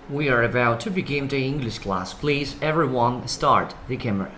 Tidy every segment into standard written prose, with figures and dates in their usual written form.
We are about to begin the English class. Please, everyone, start the cameras.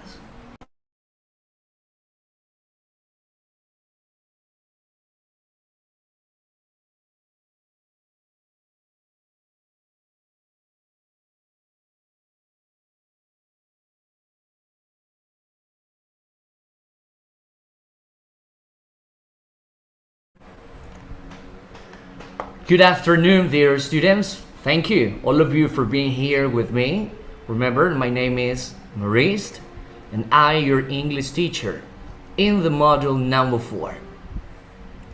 Good afternoon, dear students. Thank you, all of you, for being here with me. Remember, my name is Maurice, and I, your English teacher, in the module number 4.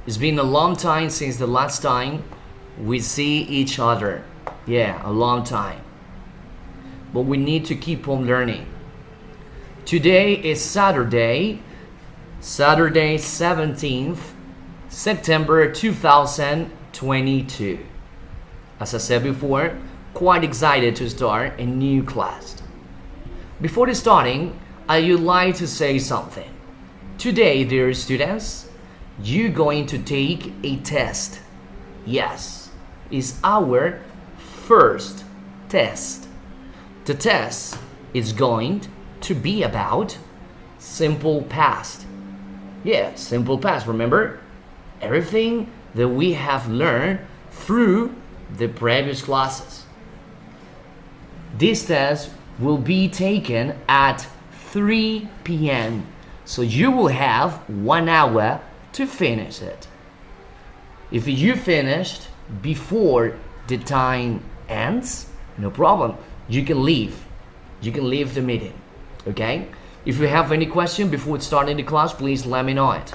It's been a long time since the last time we see each other. Yeah, a long time. But we need to keep on learning. Today is Saturday 17th September 2022. As I said before, quite excited to start a new class. Before starting, I would like to say something. Today, dear students, you're going to take a test. Yes, it's our first test. The test is going to be about simple past. Yeah, simple past. Remember everything that we have learned through the previous classes. This test will be taken at 3 p.m. So you will have 1 hour to finish it. If you finished before the time ends, no problem. You can leave. You can leave the meeting. Okay? If you have any question before starting the class, please let me know it.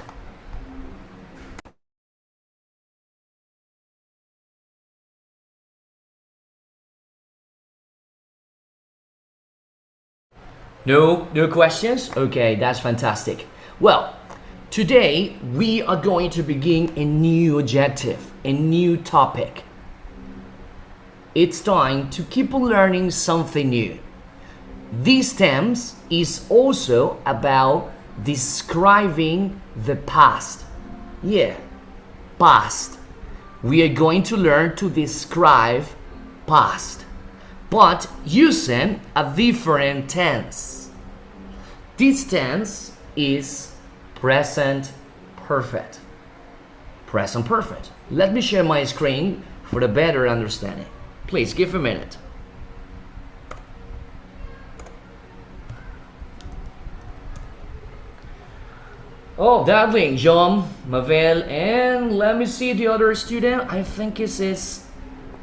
No questions? Okay, that's fantastic. Well, today we are going to begin a new objective, a new topic. It's time to keep learning something new. This terms is also about describing the past. Yeah, past. We are going to learn to describe past, but using a different tense. This tense is present perfect. Present perfect. Let me share my screen for a better understanding. Please give a minute. Oh, darling, John, Mavel, and let me see the other student. I think it is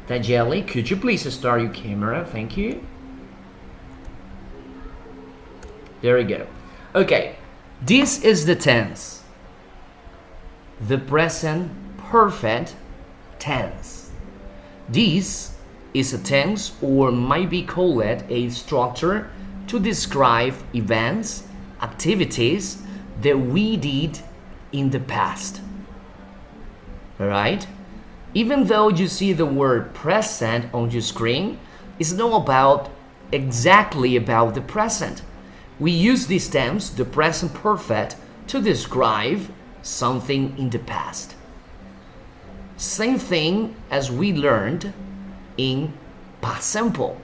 Tajeli. Could you please start your camera? Thank you. There we go. Okay, this is the tense. The present perfect tense. This is a tense, or might be called a structure, to describe events, activities that we did in the past. Alright? Even though you see the word present on your screen, it's not exactly about the present. We use this tense, the present perfect, to describe something in the past. Same thing as we learned in past simple.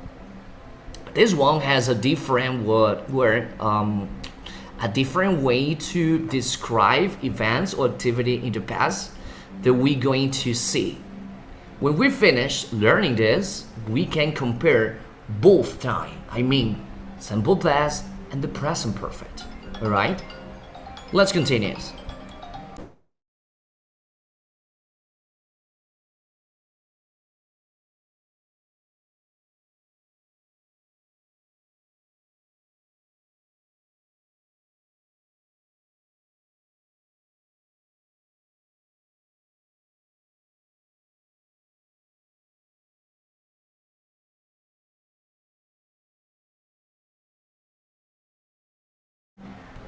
This one has a different word, a different way to describe events or activity in the past that we're going to see. When we finish learning this, we can compare both time. I mean, simple past and the present perfect. All right? Let's continue.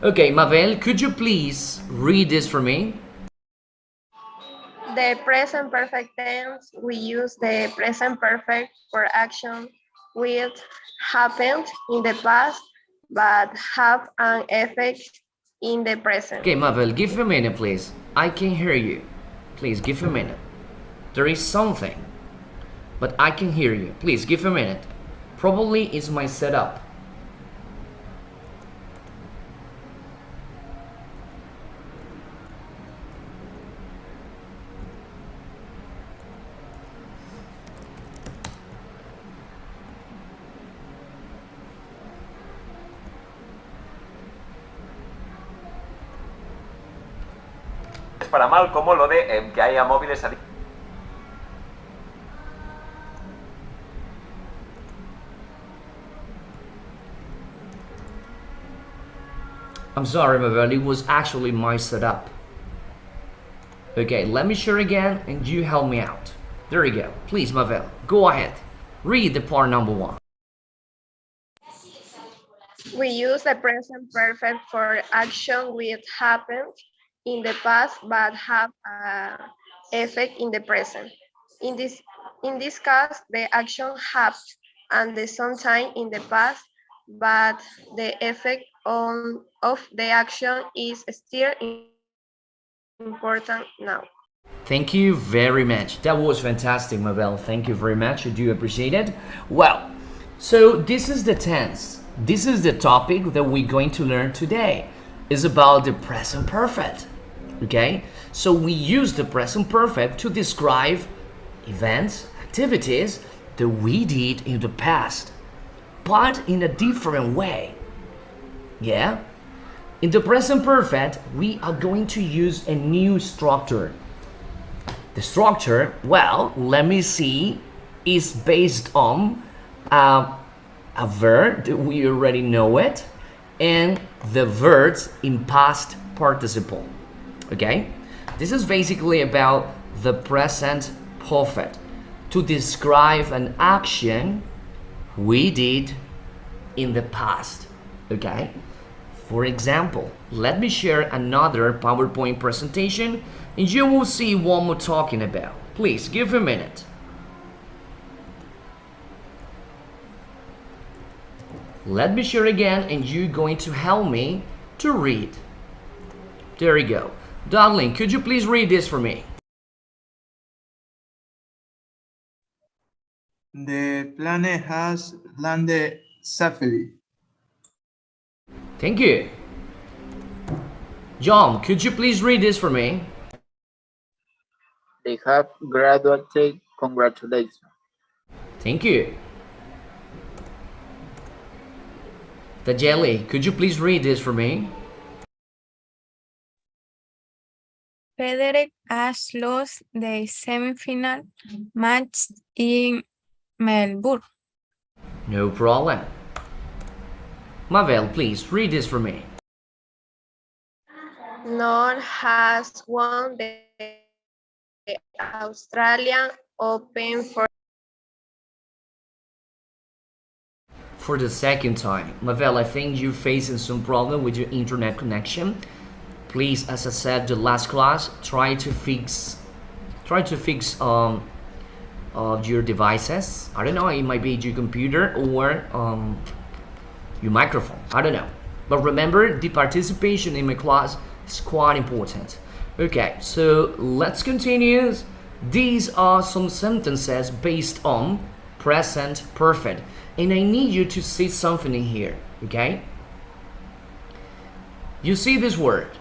Okay, Mavel, could you please read this for me? The present perfect tense, we use the present perfect for action which happened in the past but have an effect in the present. Okay, Mavel, give me a minute, please. I can hear you. Please give me a minute. There is something but I can hear you. Please give a minute. Probably it's my setup. Para mal, como lo de que haya móviles adictos. I'm sorry, Mabel, it was actually my setup. Okay, let me share again and you help me out. There you go. Please, Mabel, go ahead. Read the part number 1. We use the present perfect for action which happened in the past but have an effect in the present. In this case, the action happened and the sometime in the past, but the effect of the action is still important now. Thank you very much. That was fantastic, Mabel. Thank you very much. I do appreciate it. Well, so this is the tense. This is the topic that we're going to learn today. It's about the present perfect. Okay? So we use the present perfect to describe events, activities that we did in the past, but in a different way. Yeah? In the present perfect, we are going to use a new structure. The structure, well, let me see, is based on a verb that we already know it, and the verbs in past participle. Okay? This is basically about the present perfect to describe an action we did in the past. Okay? For example, let me share another PowerPoint presentation and you will see what we're talking about. Please give a minute. Let me share again and you're going to help me to read. There you go. Darling, could you please read this for me? The plane has landed safely. Thank you. John, could you please read this for me? They have graduated. Congratulations. Thank you. The Jelly, could you please read this for me? Federer has lost the semifinal match in Melbourne. No problem. Mabel, please read this for me. Nor has won the Australian Open For the second time. Mabel, I think you're facing some problem with your internet connection. Please, as I said the last class, try to fix your devices. I don't know, it might be your computer or your microphone. I don't know. But remember, the participation in my class is quite important. Okay, so let's continue. These are some sentences based on present perfect. And I need you to see something in here, okay? You see this word,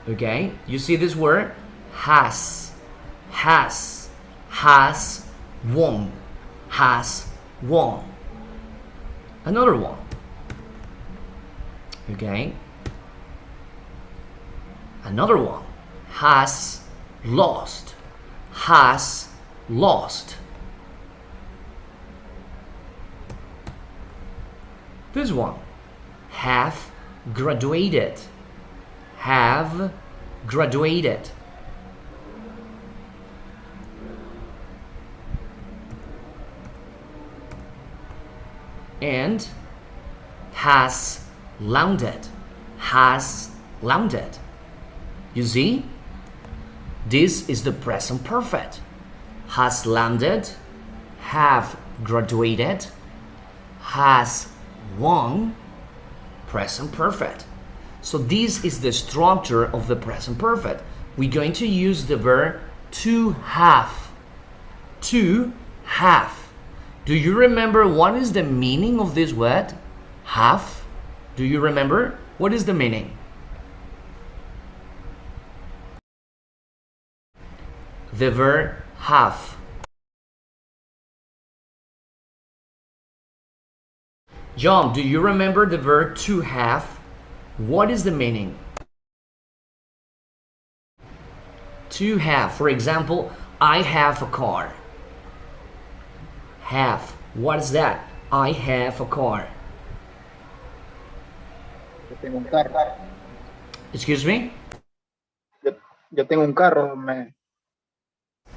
okay? You see this word? Has, won, has, won. Another one, okay? Another one, has lost, This one, have graduated, And has landed, You see? This is the present perfect. Has landed, have graduated, has won, present perfect. So this is the structure of the present perfect. We're going to use the verb to have Have. Do you remember what is the meaning of this word? Have. Do you remember? What is the meaning? The verb have. John, do you remember the verb to have? What is the meaning? To have. For example, I have a car. Have. What is that? I have a car. Yo tengo un carro. Excuse me? Yo tengo un carro.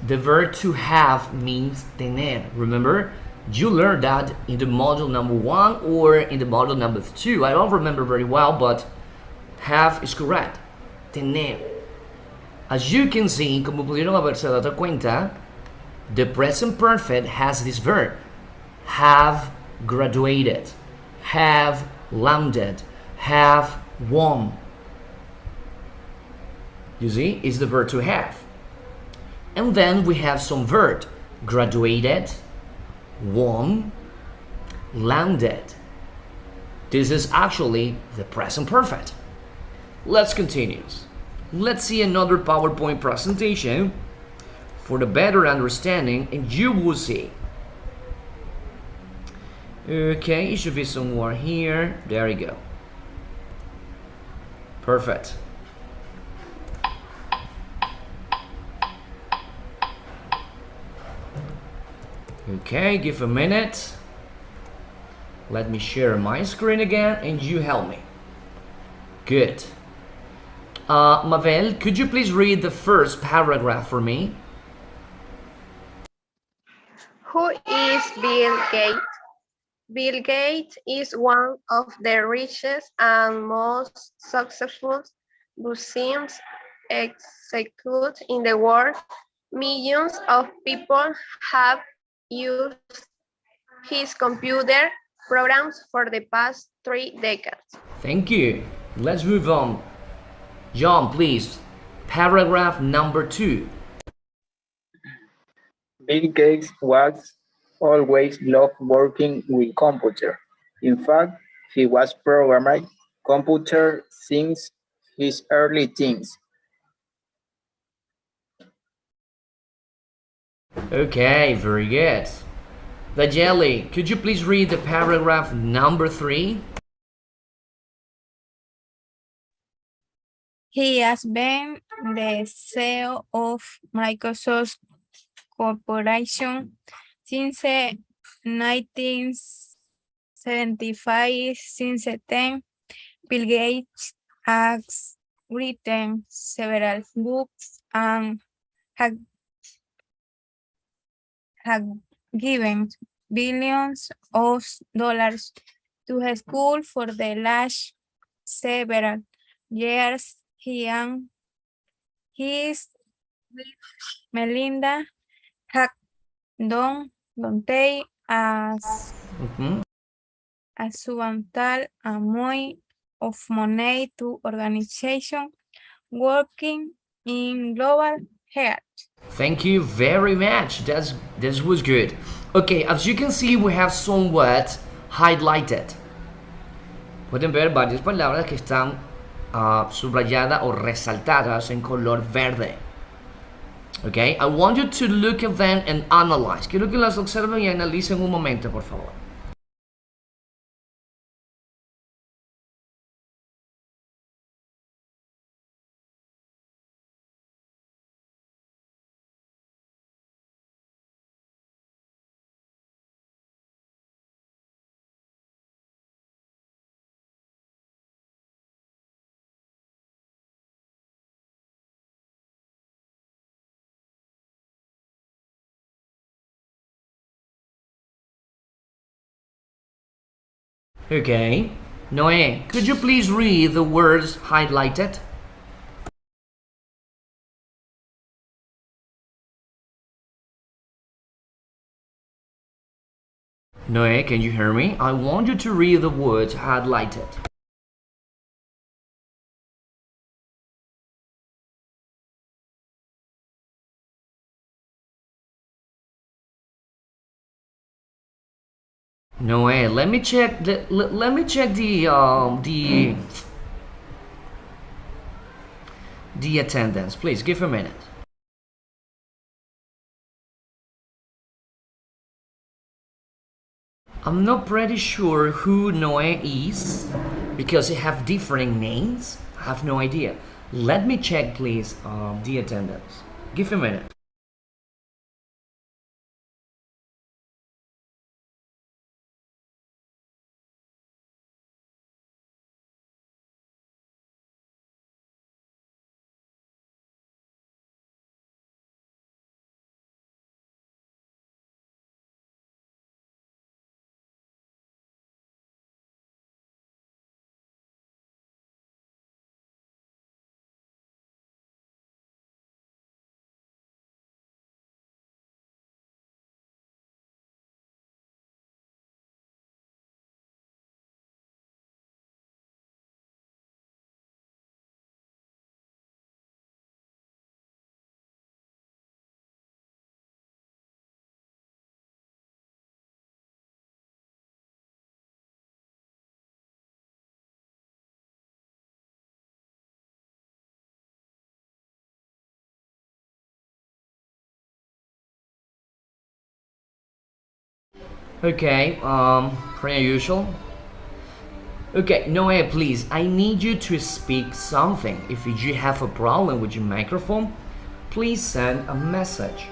The verb to have means tener. Remember? You learned that in the module number 1 or in the module number 2. I don't remember very well, but have is correct. Tener. As you can see, como pudieron haberse dado cuenta, the present perfect has this verb. Have graduated. Have landed. Have won. You see, it's the verb to have. And then we have some verb. Graduated, won, landed. This is actually the present perfect. Let's continue. Let's see another PowerPoint presentation for the better understanding, and you will see. Okay, it should be somewhere here. There we go. Perfect. Okay, give a minute. Let me share my screen again and you help me. Good. Mavel, could you please read the first paragraph for me? Who is Bill Gates? Bill Gates is one of the richest and most successful business executives in the world. Millions of people have used his computer programs for the past 3 decades. Thank you. Let's move on. John, please. Paragraph number 2. Bill Gates was always loved working with computer. In fact, he was programming computer since his early teens. Okay, very good. The Jelly, could you please read the paragraph number 3? He has been the CEO of Microsoft Corporation since 1975. Since then, Bill Gates has written several books and has given billions of dollars to his school for the last several years. He and his Melinda have don't they as a substantial amount of money to organizations working in global health. Thank you very much. This was good. Okay, as you can see, we have some words highlighted. Pueden ver varias palabras que están subrayadas o resaltadas en color verde. Okay, I want you to look at them and analyze. Quiero que las observen y analicen un momento, por favor. Okay, Noé, could you please read the words highlighted? Noé, can you hear me? I want you to read the words highlighted. No way. Let me check. Let me check the attendance. Please give a minute. I'm not pretty sure who Noe is because they have different names. I have no idea. Let me check, please, the attendance. Give a minute. Okay, pretty usual. Okay, Noe, please, I need you to speak something. If you have a problem with your microphone, please send a message.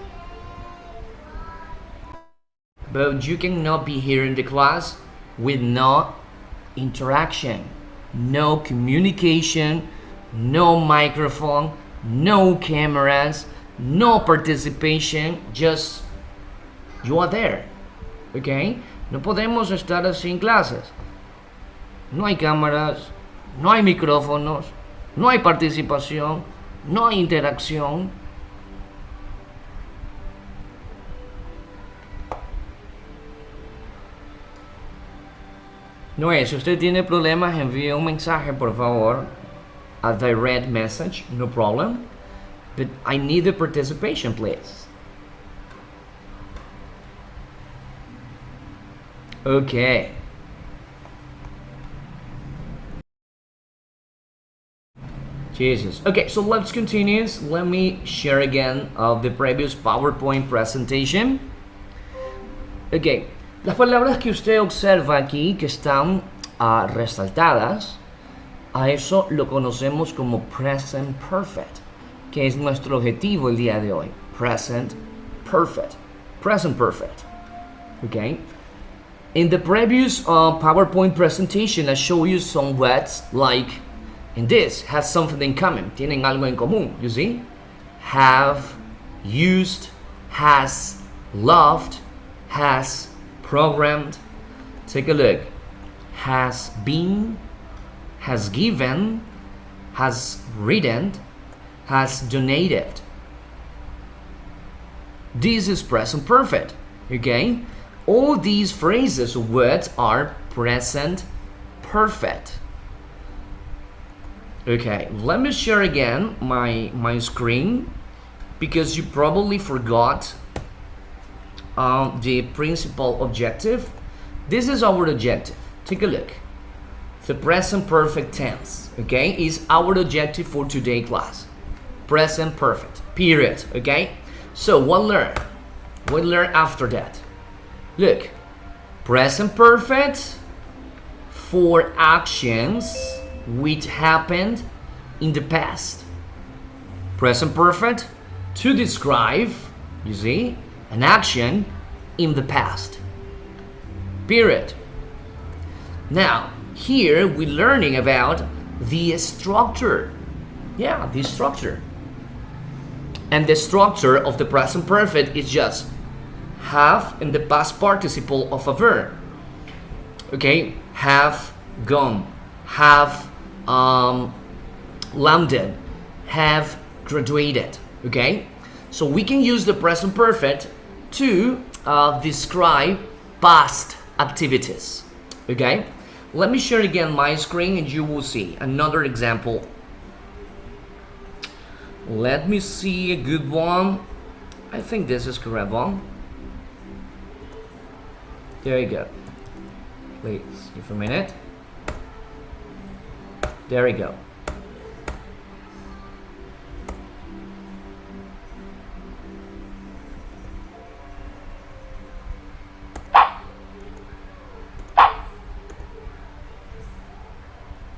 But you cannot be here in the class with no interaction, no communication, no microphone, no cameras, no participation, just you are there. Okay? No podemos estar así en clases. No hay cámaras, no hay micrófonos, no hay participación, no hay interacción. No es, si usted tiene problemas, envíe un mensaje, por favor. A direct message, no problem. But I need the participation, please. Okay. Jesus. Okay, so let's continue. Let me share again of the previous PowerPoint presentation. Okay, las palabras que usted observa aquí que están resaltadas, a eso lo conocemos como present perfect, que es nuestro objetivo el día de hoy. Present perfect. Present perfect. Okay. In the previous PowerPoint presentation, I showed you some words like, and this has something in common. Tienen algo en común, you see? Have, used, has, loved, has, programmed. Take a look. Has been, has given, has written, has donated. This is present perfect, okay? All these phrases or words are present perfect. Okay, let me share again my screen because you probably forgot the principal objective. This is our objective. Take a look. The present perfect tense, okay, is our objective for today's class. Present perfect, period, okay? So what learn? What learn after that? Look, present perfect for actions which happened in the past. Present perfect to describe, you see, an action in the past. Period. Now, here we're learning about the structure. Yeah, the structure. And the structure of the present perfect is just have in the past participle of a verb. Okay, have gone, have landed, have graduated. Okay, so we can use the present perfect to describe past activities. Okay, let me share again my screen and you will see another example. Let me see a good one. I think this is correct one. There you go. Please give a minute. There we go.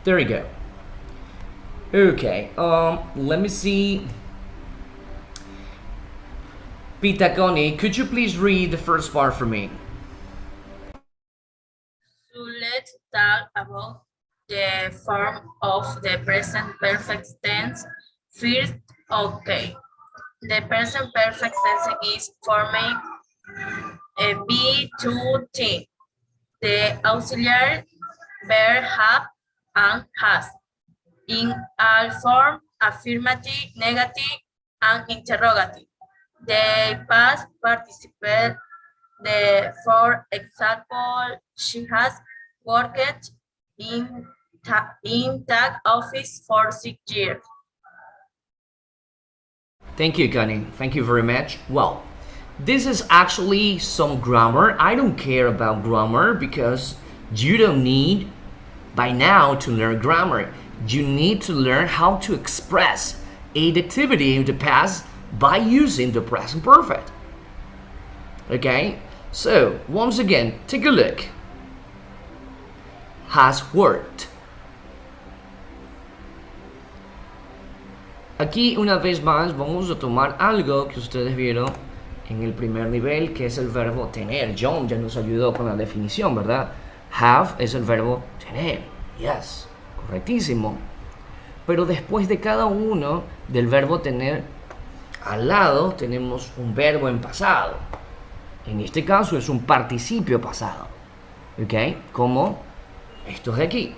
There we go. Okay, let me see. Pitaconi, could you please read the first part for me? So let's talk about the form of the present perfect tense. First, okay. The present perfect tense is forming a be to T. The auxiliary verb have and has. In all form, affirmative, negative, and interrogative. The past participle, for example, she has worked in tag office for 6 years. Thank you, Connie. Thank you very much. Well, this is actually some grammar. I don't care about grammar because you don't need by now to learn grammar. You need to learn how to express an activity in the past by using the present perfect. Okay, so once again, take a look. Has worked. Aquí una vez más vamos a tomar algo que ustedes vieron en el primer nivel, que es el verbo tener. John ya nos ayudó con la definición, ¿verdad? Have es el verbo tener. Yes, correctísimo. Pero después de cada uno del verbo tener, al lado tenemos un verbo en pasado. En este caso es un participio pasado. ¿Ok? Como estos de aquí.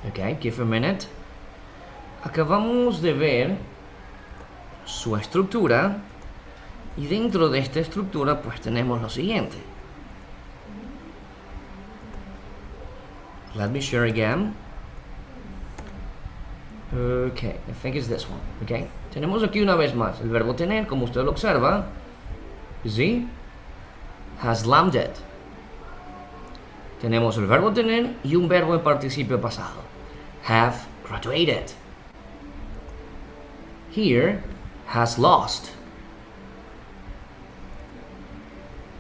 ¿Ok? Give a minute. Acabamos de ver su estructura y dentro de esta estructura pues tenemos lo siguiente. Let me share again. Okay, I think it's this one. Okay, tenemos aquí una vez más el verbo tener, como usted lo observa. ¿Sí? Has landed. Tenemos el verbo tener y un verbo en participio pasado. Have graduated. Here, has lost.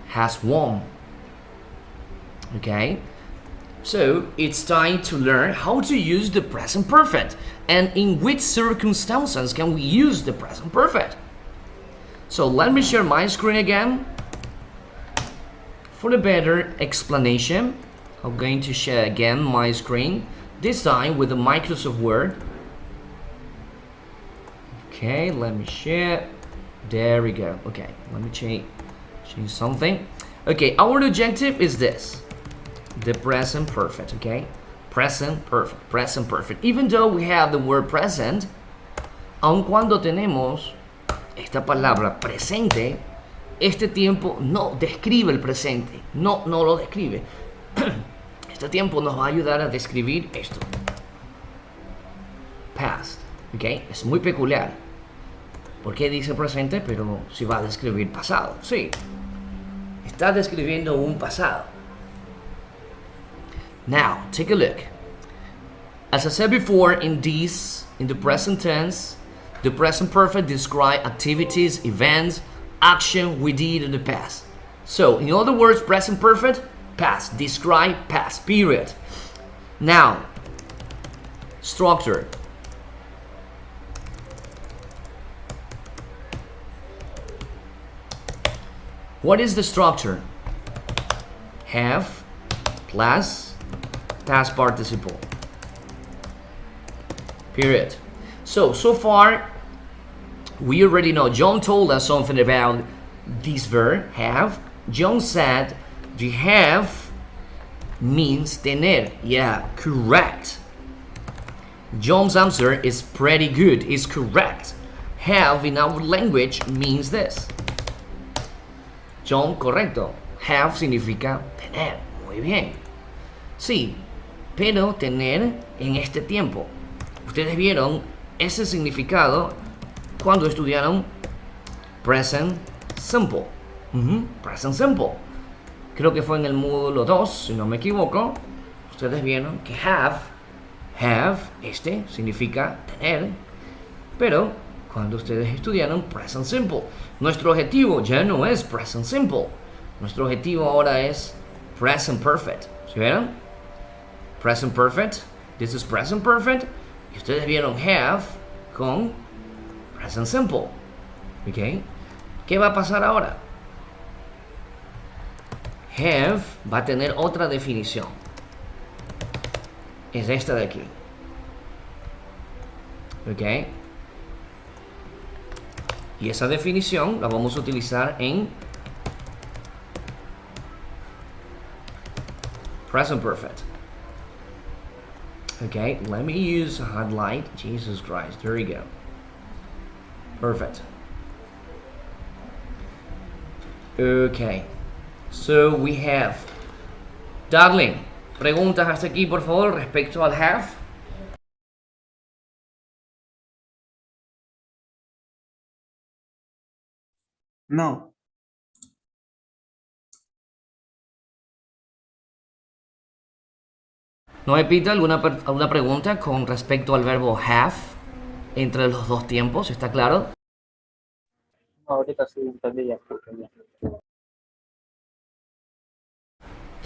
Has won. Okay? So, it's time to learn how to use the present perfect and in which circumstances can we use the present perfect. So, let me share my screen again. For a better explanation, I'm going to share again my screen, this time with the Microsoft Word. Okay, let me share. There we go. Okay, let me change something. Okay, our objective is this. The present perfect, okay? Present perfect, present perfect. Even though we have the word present, aun cuando tenemos esta palabra presente, este tiempo no describe el presente. No lo describe. Este tiempo nos va a ayudar a describir esto. Past, okay? Es muy peculiar. ¿Por qué dice presente? Pero si va a describir pasado. Sí. Está describiendo un pasado. Now, take a look. As I said before, in the present tense, the present perfect describe activities, events, action we did in the past. So, in other words, present perfect, past, describe past, period. Now, structure. What is the structure? Have plus past participle. Period. So far, we already know. John told us something about this verb, have. John said the have means tener. Yeah, correct. John's answer is pretty good. It's correct. Have in our language means this. John, correcto. Have significa tener. Muy bien. Sí, pero tener en este tiempo. Ustedes vieron ese significado cuando estudiaron present simple. Present simple. creo que fue en el módulo 2, si no me equivoco, ustedes vieron que have, significa tener, pero cuando ustedes estudiaron present simple, nuestro objetivo ya no es present simple, nuestro objetivo ahora es present perfect. ¿Sí vieron? Present perfect, this is present perfect, y ustedes vieron have con present simple. ¿Ok? ¿Qué va a pasar ahora? Have va a tener otra definición. Es esta de aquí. ¿Ok? Y esa definición la vamos a utilizar en present perfect. Okay, let me use a highlight. Jesus Christ, there we go. Perfect. Okay, so we have. Darling, preguntas hasta aquí, por favor, respecto al have. No. ¿No me pita alguna pregunta con respecto al verbo have entre los dos tiempos? ¿Está claro? Ahorita sí entendí ya.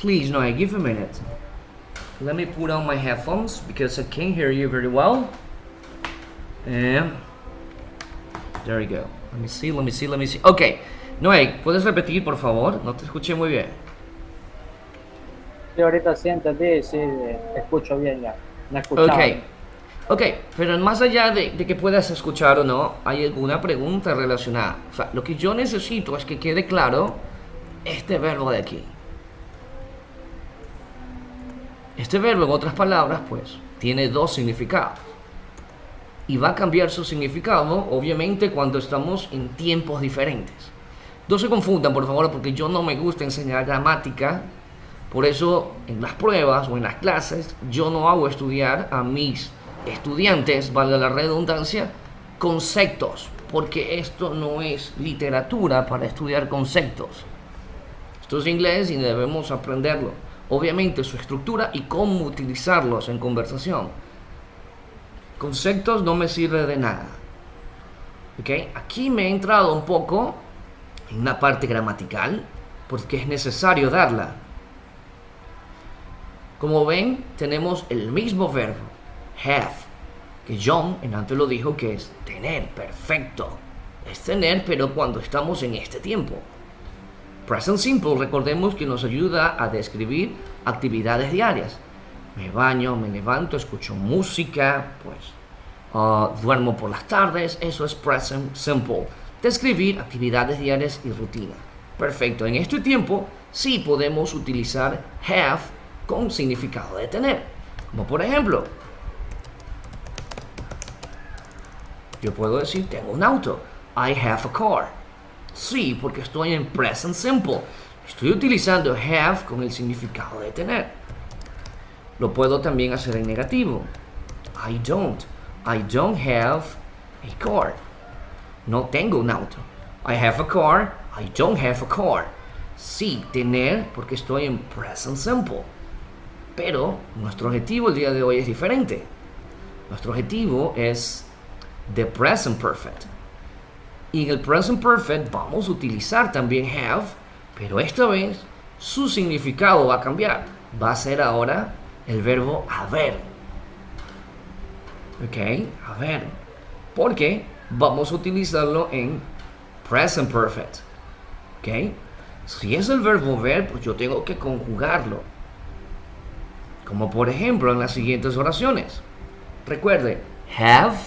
Please, Noé, give a minute. Let me put on my headphones because I can't hear you very well. And there we go. Let me see. Okay, Noé, ¿puedes repetir, por favor? No te escuché muy bien. Sí, ahorita sí entendí, sí, escucho bien ya. Me escuchaba. Ok, pero más allá de que puedas escuchar o no, ¿hay alguna pregunta relacionada? O sea, lo que yo necesito es que quede claro este verbo de aquí. Este verbo, en otras palabras, pues, tiene dos significados. Y va a cambiar su significado, obviamente, cuando estamos en tiempos diferentes. No se confundan, por favor, porque yo no me gusta enseñar gramática. Por eso, en las pruebas o en las clases, yo no hago estudiar a mis estudiantes, valga la redundancia, conceptos, porque esto no es literatura para estudiar conceptos. Esto es inglés y debemos aprenderlo. Obviamente su estructura y cómo utilizarlos en conversación. Conceptos no me sirve de nada. ¿Ok? Aquí me he entrado un poco en una parte gramatical porque es necesario darla. Como ven, tenemos el mismo verbo, have, que John en antes lo dijo que es tener, perfecto. Es tener, pero cuando estamos en este tiempo. Present simple, recordemos que nos ayuda a describir actividades diarias. Me baño, me levanto, escucho música, pues duermo por las tardes. Eso es present simple. Describir actividades diarias y rutina. Perfecto. En este tiempo sí podemos utilizar have con significado de tener. Como por ejemplo, yo puedo decir tengo un auto. I have a car. Sí, porque estoy en present simple. Estoy utilizando have con el significado de tener. Lo puedo también hacer en negativo. I don't have a car. No tengo un auto. I have a car. I don't have a car. Sí, tener porque estoy en present simple. Pero nuestro objetivo el día de hoy es diferente. Nuestro objetivo es the present perfect. Y en el present perfect vamos a utilizar también have, pero esta vez su significado va a cambiar. Va a ser ahora el verbo haber. ¿Ok? Haber. Porque vamos a utilizarlo en present perfect. ¿Ok? Si es el verbo ver, pues yo tengo que conjugarlo. Como por ejemplo en las siguientes oraciones. Recuerde, have,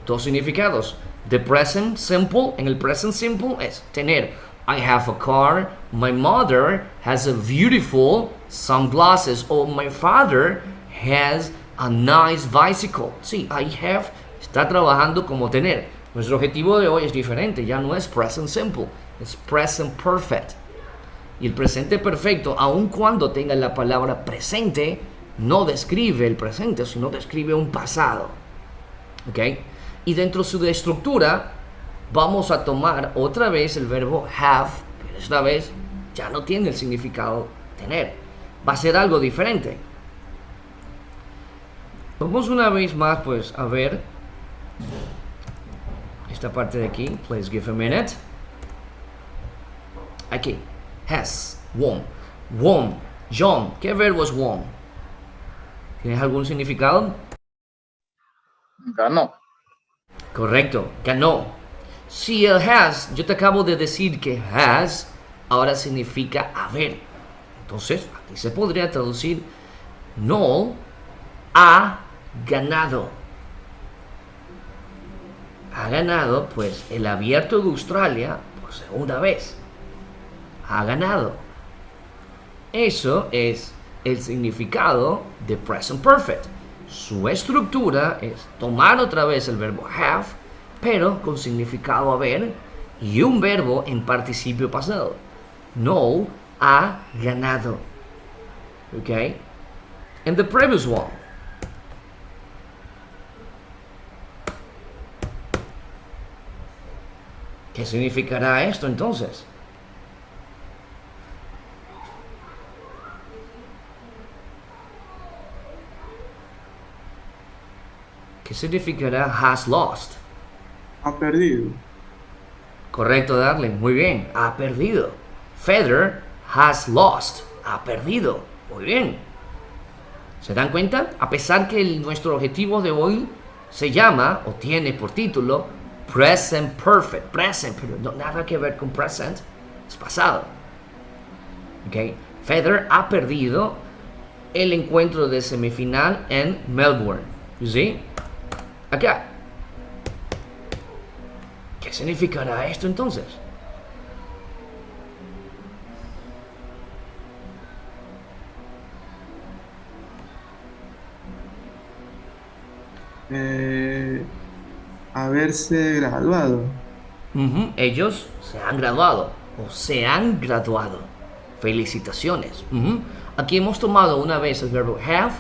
dos significados. The present simple, en el present simple es tener. I have a car, my mother has a beautiful sunglasses, or my father has a nice bicycle. Sí, I have está trabajando como tener. Nuestro objetivo de hoy es diferente, ya no es present simple, es present perfect. Y el presente perfecto, aun cuando tenga la palabra presente, no describe el presente, sino describe un pasado. ¿Ok? Y dentro de su estructura vamos a tomar otra vez el verbo have, pero esta vez ya no tiene el significado tener. Va a ser algo diferente. Vamos una vez más pues a ver esta parte de aquí. Please give a minute. Aquí. Has. Won. Won. John. ¿Qué verbo es won? ¿Tienes algún significado? Ganó. Correcto. Ganó. Si el has, yo te acabo de decir que has, ahora significa haber. Entonces, aquí se podría traducir Noel ha ganado. Ha ganado, pues, el abierto de Australia por segunda vez. Ha ganado. Eso es el significado de present perfect. Su estructura es tomar otra vez el verbo have, pero con significado haber y un verbo en participio pasado. Noel ha ganado. Okay? And the previous one. ¿Qué significará esto entonces? ¿Qué significará has lost? Ha perdido. Correcto, Darling. Muy bien. Ha perdido. Feather has lost. Ha perdido. Muy bien. ¿Se dan cuenta? A pesar que nuestro objetivo de hoy se llama o tiene por título Present Perfect. Present, pero no nada que ver con present. Es pasado. ¿Ok? Feather ha perdido el encuentro de semifinal en Melbourne. ¿Sí? Acá. ¿Qué significará esto entonces? Haberse graduado. Ellos se han graduado o se han graduado. Felicitaciones. Aquí hemos tomado una vez el verbo have,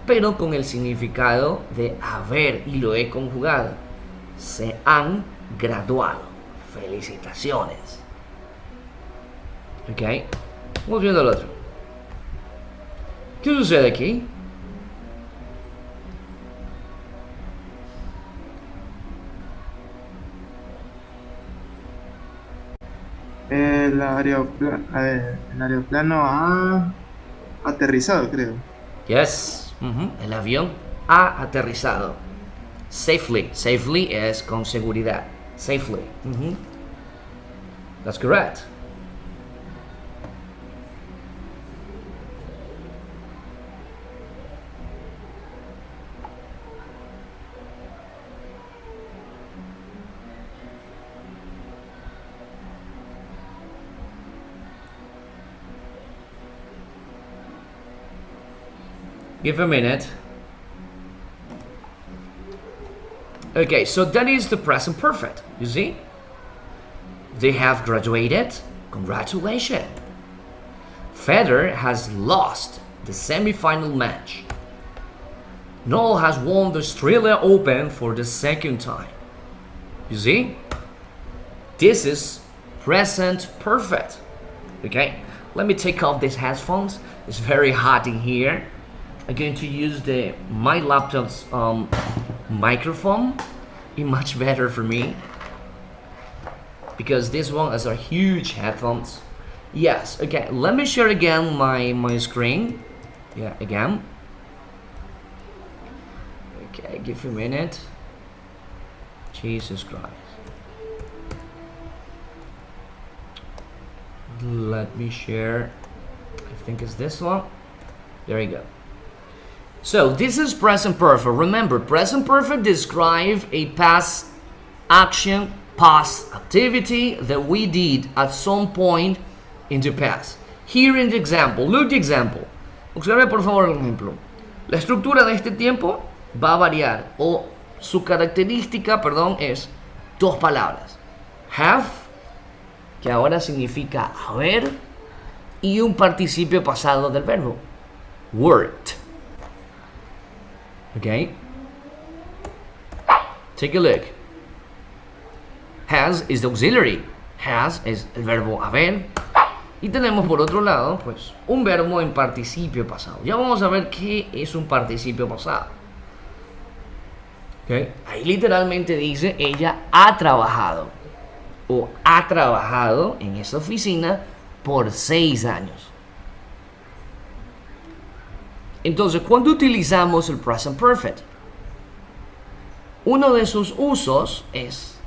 pero con el significado de haber y lo he conjugado. Se han graduado. Felicitaciones. Ok. Vamos viendo el otro. ¿Qué sucede aquí? El aeroplano ha aterrizado, creo. Yes. El avión ha aterrizado. Safely. Safely es con seguridad. Safely. That's correct. Give a minute. Okay, so that is the present perfect. You see? They have graduated. Congratulations. Federer has lost the semi-final match. Noel has won the Australia Open for the second time. You see? This is present perfect. Okay? Let me take off these headphones. It's very hot in here. I'm going to use my laptop's microphone. It's much better for me because this one has a huge headphones. Yes, okay, let me share again my screen. Yeah, again. Okay, give a minute. Jesus Christ. Let me share. I think it's this one. There you go. So this is present perfect. Remember, present perfect describes a past action, past activity that we did at some point in the past. Here in the example, look the example. Observe por favor el ejemplo. La estructura de este tiempo va a variar o su característica, perdón, es dos palabras. Have, que ahora significa haber, y un participio pasado del verbo. Worked. Okay? Take a look. Has is the auxiliary. Has es el verbo haber. Y tenemos por otro lado, pues, un verbo en participio pasado. Ya vamos a ver qué es un participio pasado. ¿Okay? Ahí literalmente dice, ella ha trabajado. O ha trabajado en esta oficina por 6 años. Entonces, cuando utilizamos el present perfect, uno de sus usos es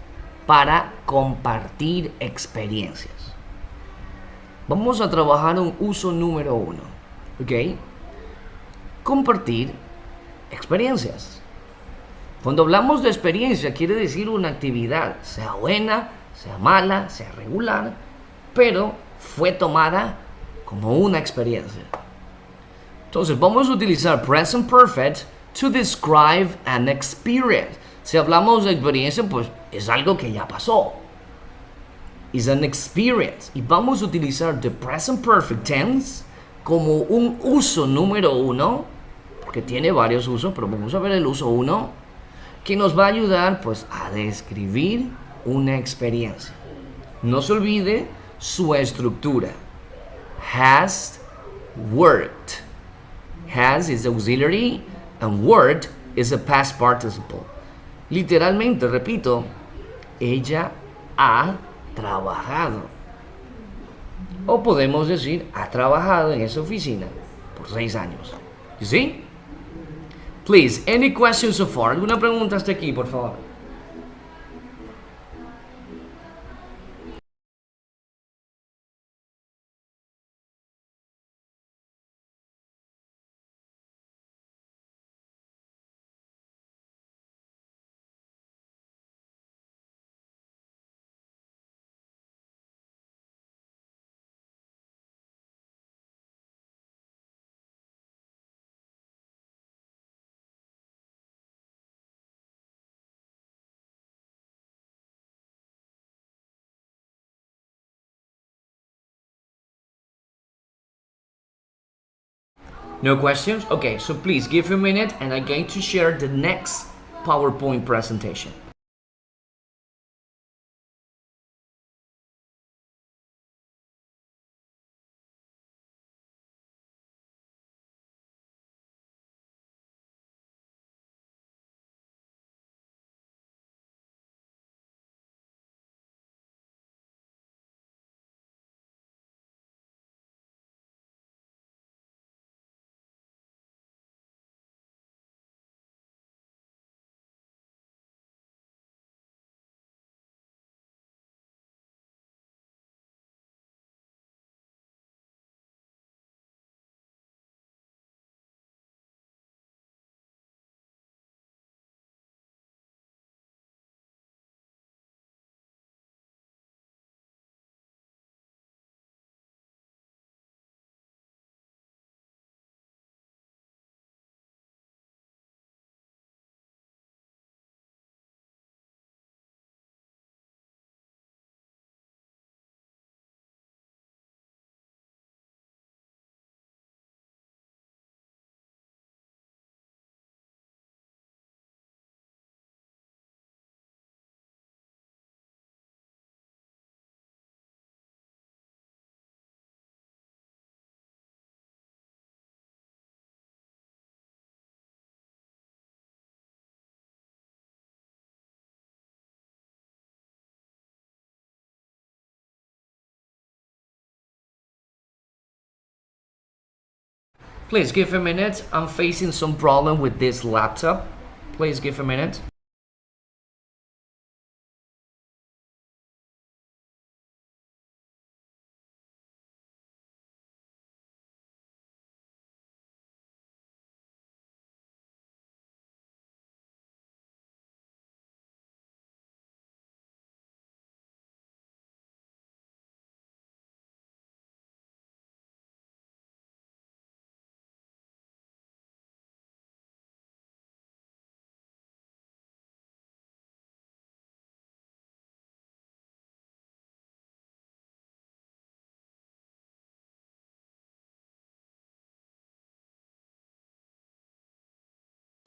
para compartir experiencias. Vamos a trabajar un uso número 1, ¿ok? Compartir experiencias. Cuando hablamos de experiencia, quiere decir una actividad, sea buena, sea mala, sea regular, pero fue tomada como una experiencia. Entonces, vamos a utilizar present perfect to describe an experience. Si hablamos de experiencia, pues es algo que ya pasó. Is an experience. Y vamos a utilizar the present perfect tense como un uso número 1, porque tiene varios usos, pero vamos a ver el uso 1, que nos va a ayudar pues a describir una experiencia. No se olvide su estructura. Has worked. Has is auxiliary and worked is a past participle. Literalmente, repito, ella ha trabajado. O podemos decir, ha trabajado en esa oficina por 6 años. You see? Please, any questions so far? ¿Alguna pregunta hasta aquí, por favor? No questions? Okay, so please give a minute and I'm going to share the next PowerPoint presentation. Please give a minute. I'm facing some problem with this laptop. Please give a minute.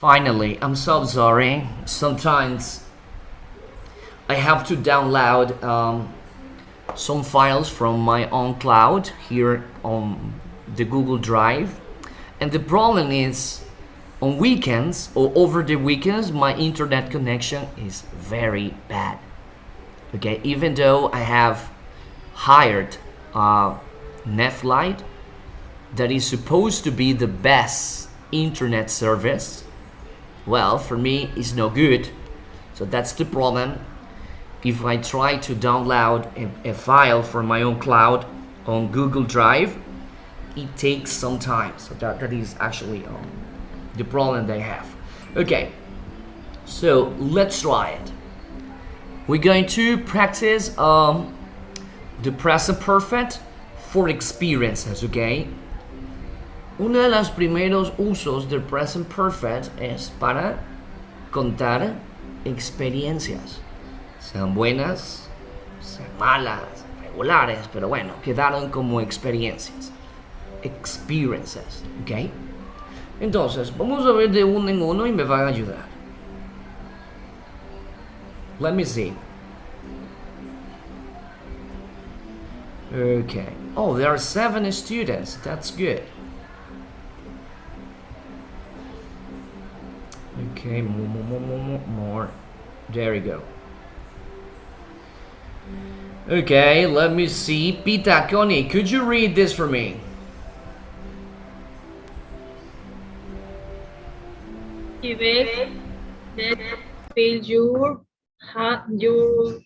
Finally, I'm so sorry. Sometimes I have to download some files from my own cloud here on the Google Drive. And the problem is, on weekends or over the weekends, my internet connection is very bad. Okay, even though I have hired Netflix, that is supposed to be the best internet service, well, for me, it's no good. So that's the problem. If I try to download a file from my own cloud on Google Drive, it takes some time. So that is actually the problem they have. Okay, so let's try it. We're going to practice the present perfect for experiences, okay? Uno de los primeros usos del present perfect es para contar experiencias, sean buenas, sean malas, regulares, pero bueno, quedaron como experiencias. Experiences, ¿ok? Entonces, vamos a ver de uno en uno y me van a ayudar. Let me see. Okay. Oh, there are 7 students. That's good. Okay, more. There we go. Okay, let me see. Pita, Connie, could you read this for me? Quebec, that feel your. O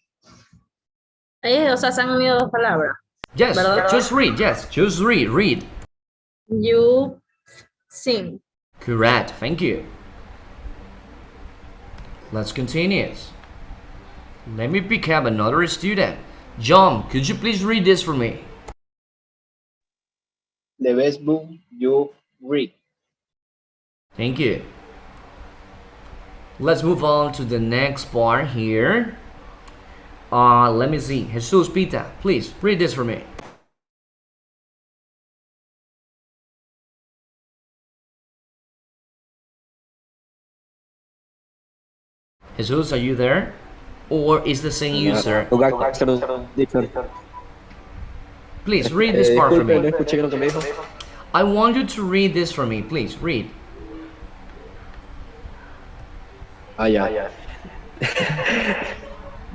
sea, se han unido dos palabras. Yes, ¿verdad? just read. Yes, just read. You sing. Correct. Thank you. Let's continue. Let me pick up another student. John, could you please read this for me? The best book you read. Thank you. Let's move on to the next part here. Let me see. Jesus Pita, please read this for me. Jesus, are you there? Or is the same user? Please read this part for me. I want you to read this for me. Please read. Yeah.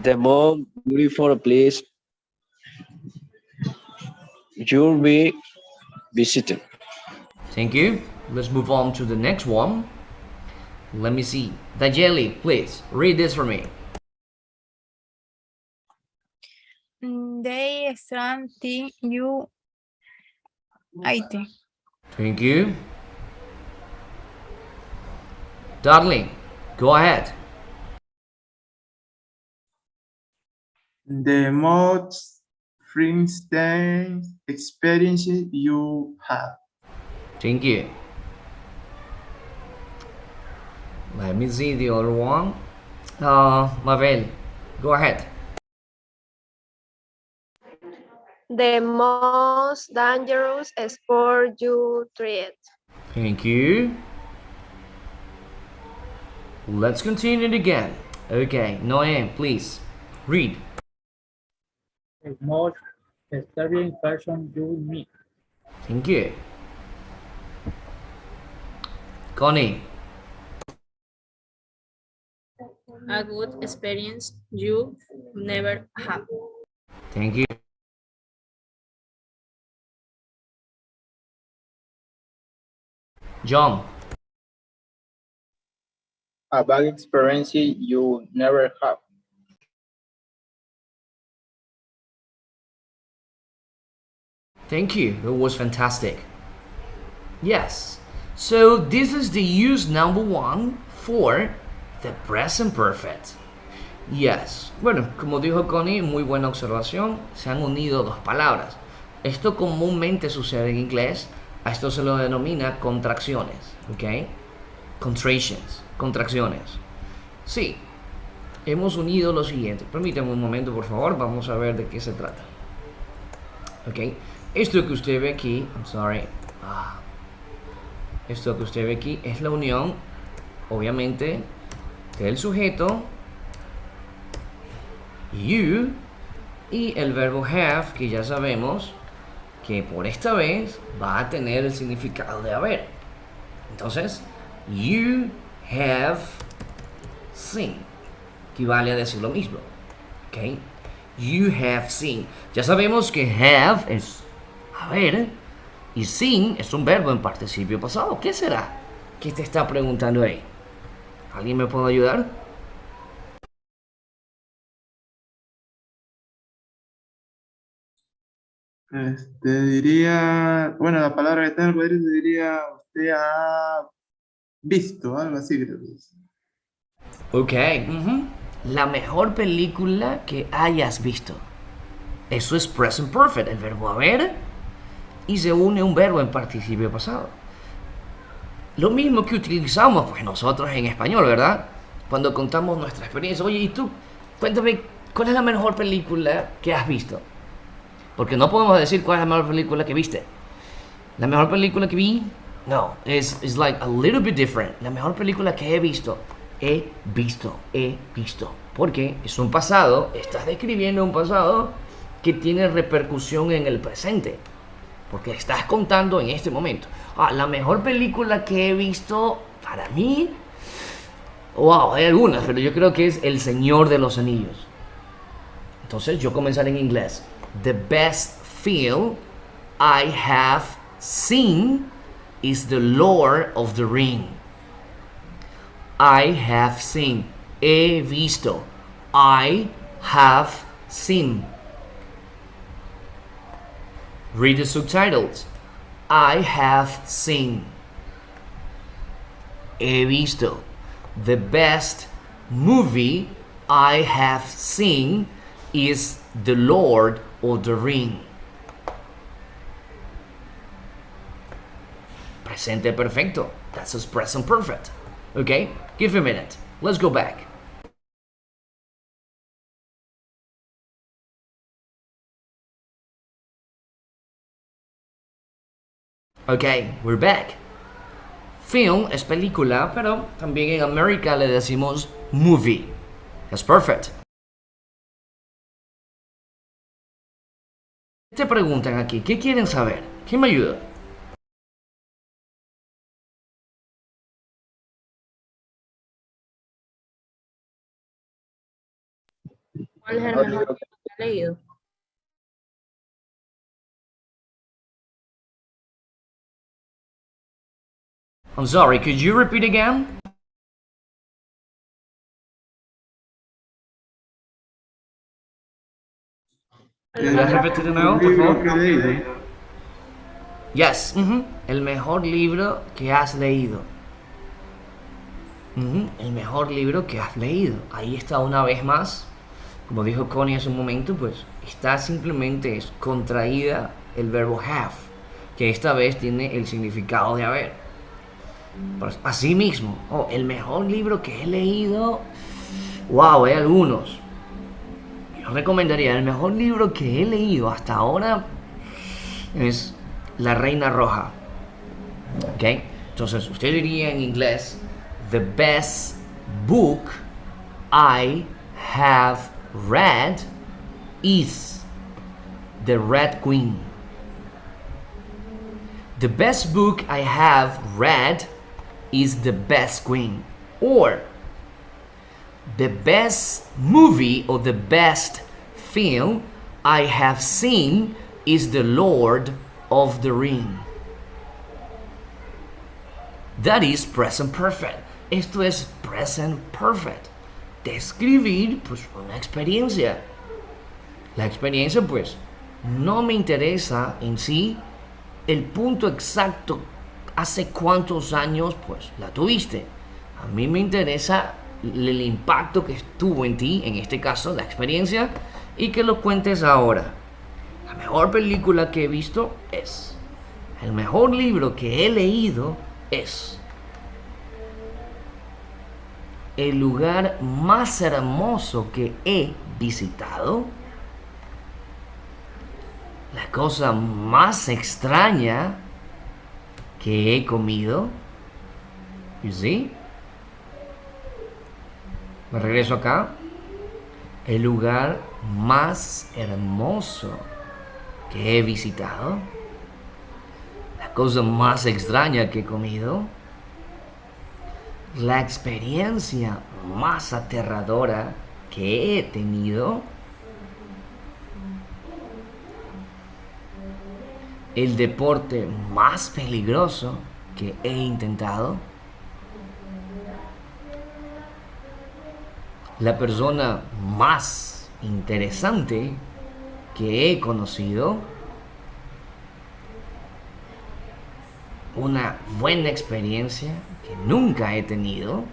The most beautiful place you'll be visiting. Thank you. Let's move on to the next one. Let me see. Dajeli, please read this for me. They strong thing you IT. Thank you. Darling, go ahead. The most interesting experience you have. Thank you. Let me see the other one. Mabel, go ahead. The most dangerous sport you tried. Thank you. Let's continue it again. Okay, Noem, please read. The most disturbing person you meet. Thank you. Connie. A good experience you never had. Thank you. John. A bad experience you never have. Thank you. It was fantastic. Yes. So this is the use number 1 for the present perfect. Yes. Bueno, como dijo Connie, muy buena observación. Se han unido dos palabras. Esto comúnmente sucede en inglés. A esto se lo denomina contracciones. ¿Ok? Contractions. Contracciones. Sí. Hemos unido lo siguiente. Permítame un momento, por favor. Vamos a ver de qué se trata. ¿Ok? Esto que usted ve aquí, I'm sorry. Esto que usted ve aquí es la unión, obviamente, del sujeto you y el verbo have, que ya sabemos que por esta vez va a tener el significado de haber. Entonces, you have seen equivale a decir lo mismo. ¿Ok? You have seen. Ya sabemos que have es haber y seen es un verbo en participio pasado. ¿Qué será? ¿Qué te está preguntando ahí? ¿Alguien me puede ayudar? Diría, bueno, la palabra que está en el cuadrito diría, usted ha visto, algo así creo que es. Ok. La mejor película que hayas visto. Eso es present perfect, el verbo haber, y se une un verbo en participio pasado. Lo mismo que utilizamos pues nosotros en español, ¿verdad? Cuando contamos nuestra experiencia. Oye, ¿y tú? Cuéntame, ¿cuál es la mejor película que has visto? Porque no podemos decir cuál es la mejor película que viste. La mejor película que vi, no, es like a little bit different. La mejor película que he visto. He visto. Porque es un pasado, estás describiendo un pasado que tiene repercusión en el presente. Porque estás contando en este momento. La mejor película que he visto para mí, wow, hay algunas, pero yo creo que es El Señor de los Anillos. Entonces yo comenzaré en inglés. The best film I have seen is The Lord of the Ring. I have seen. He visto. I have seen. Read the subtitles. I have seen. He visto. The best movie I have seen is The Lord of the Ring. Presente perfecto. That's a present perfect. Okay? Give me a minute. Let's go back. Okay, we're back. Film es película, pero también en América le decimos movie. That's perfect. Te preguntan aquí, ¿qué quieren saber? ¿Quién me ayuda? ¿Cuál es el mejor libro que has leído? I'm sorry, could you repeat again? ¿Puedes repetir de nuevo, por favor? Que he leído. Yes. El mejor libro que has leído. El mejor libro que has leído. Ahí está una vez más. Como dijo Connie hace un momento, pues está simplemente es contraída el verbo have, que esta vez tiene el significado de haber. Pues, así mismo, el mejor libro que he leído, wow, hay algunos. Yo recomendaría, el mejor libro que he leído hasta ahora es La Reina Roja. ¿Ok? Entonces, usted diría en inglés, the best book I have read is The Red Queen. The best book I have read is The Best Queen. Or the best movie or the best film I have seen is The Lord of the Ring. That is present perfect. Esto es present perfect. Describir pues una experiencia. La experiencia pues no me interesa en sí el punto exacto hace cuántos años pues la tuviste. A mí me interesa el impacto que estuvo en ti, en este caso la experiencia, y que lo cuentes ahora. La mejor película que he visto es. El mejor libro que he leído es. El lugar más hermoso que he visitado. La cosa más extraña que he comido. You see? Me regreso acá. el lugar más hermoso que he visitado, la cosa más extraña que he comido, la experiencia más aterradora que he tenido, el deporte más peligroso que he intentado, la persona más interesante que he conocido, una buena experiencia que nunca he tenido.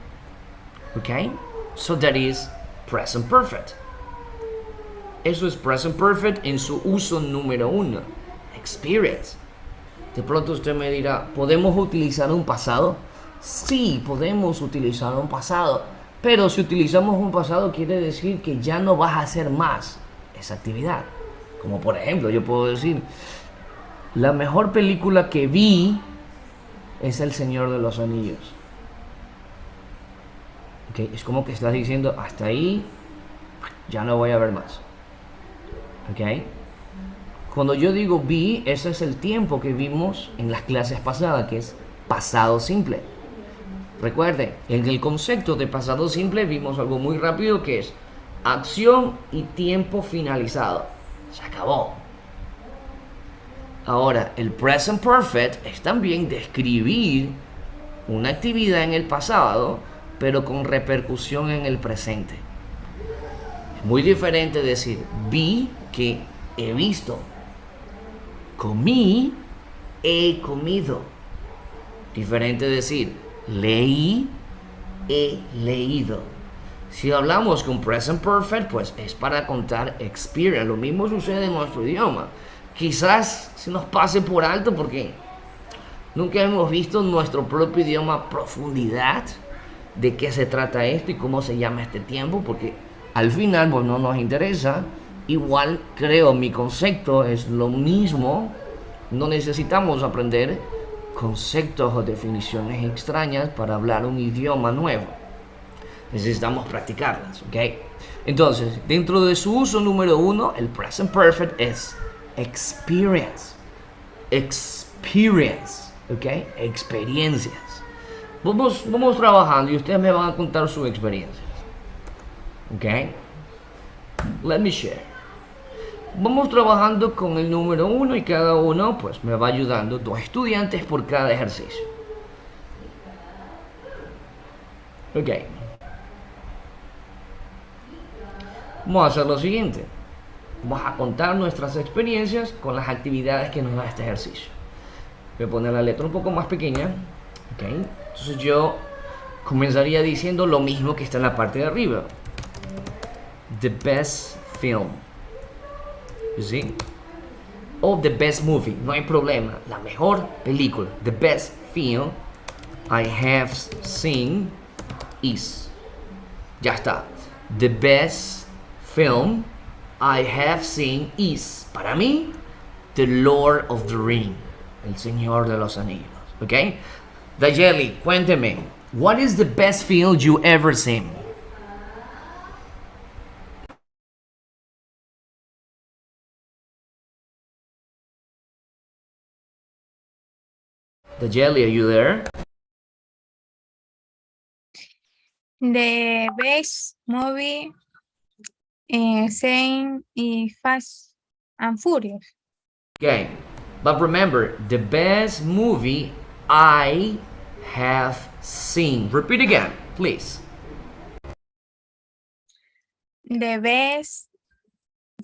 Okay? So that is present perfect. Eso es present perfect en su uso número 1. Experience. De pronto usted me dirá, ¿podemos utilizar un pasado? Sí, podemos utilizar un pasado. Pero si utilizamos un pasado quiere decir que ya no vas a hacer más esa actividad. Como por ejemplo, yo puedo decir, la mejor película que vi es El Señor de los Anillos. Okay, es como que estás diciendo, hasta ahí ya no voy a ver más. Okay. Cuando yo digo vi, ese es el tiempo que vimos en las clases pasadas, que es pasado simple. Recuerde, en el concepto de pasado simple vimos algo muy rápido que es acción y tiempo finalizado. Se acabó. Ahora, el present perfect es también describir una actividad en el pasado, pero con repercusión en el presente. Es muy diferente decir vi que he visto. Comí, he comido. Diferente decir leí, he leído. Si hablamos con present perfect, pues es para contar experience. Lo mismo sucede en nuestro idioma. Quizás se nos pase por alto porque nunca hemos visto en nuestro propio idioma profundidad de qué se trata esto y cómo se llama este tiempo, porque al final pues no nos interesa. Igual creo mi concepto es lo mismo. No necesitamos aprender conceptos o definiciones extrañas para hablar un idioma nuevo. Necesitamos practicarlas, ¿ok? Entonces, dentro de su uso número 1, el present perfect es experience. Experience, ¿ok? Experiencias. Vamos trabajando y ustedes me van a contar sus experiencias. ¿Ok? Let me share. Vamos trabajando con el número 1 y cada uno pues me va ayudando, 2 estudiantes por cada ejercicio. Ok. Vamos a hacer lo siguiente. Vamos a contar nuestras experiencias con las actividades que nos da este ejercicio. Voy a poner la letra un poco más pequeña. Ok. Entonces yo comenzaría diciendo lo mismo que está en la parte de arriba. The best film. You see? O the best movie. No hay problema. La mejor película. The best film I have seen is. Ya está. The best film I have seen is. Para mí, The Lord of the Ring. El Señor de los Anillos. ¿Ok? Dayeli, cuénteme. What is the best film you ever seen? Dayeli, are you there? The best movie saying Fast and Furious. Okay, but remember, the best movie I have seen. Repeat again, please. The best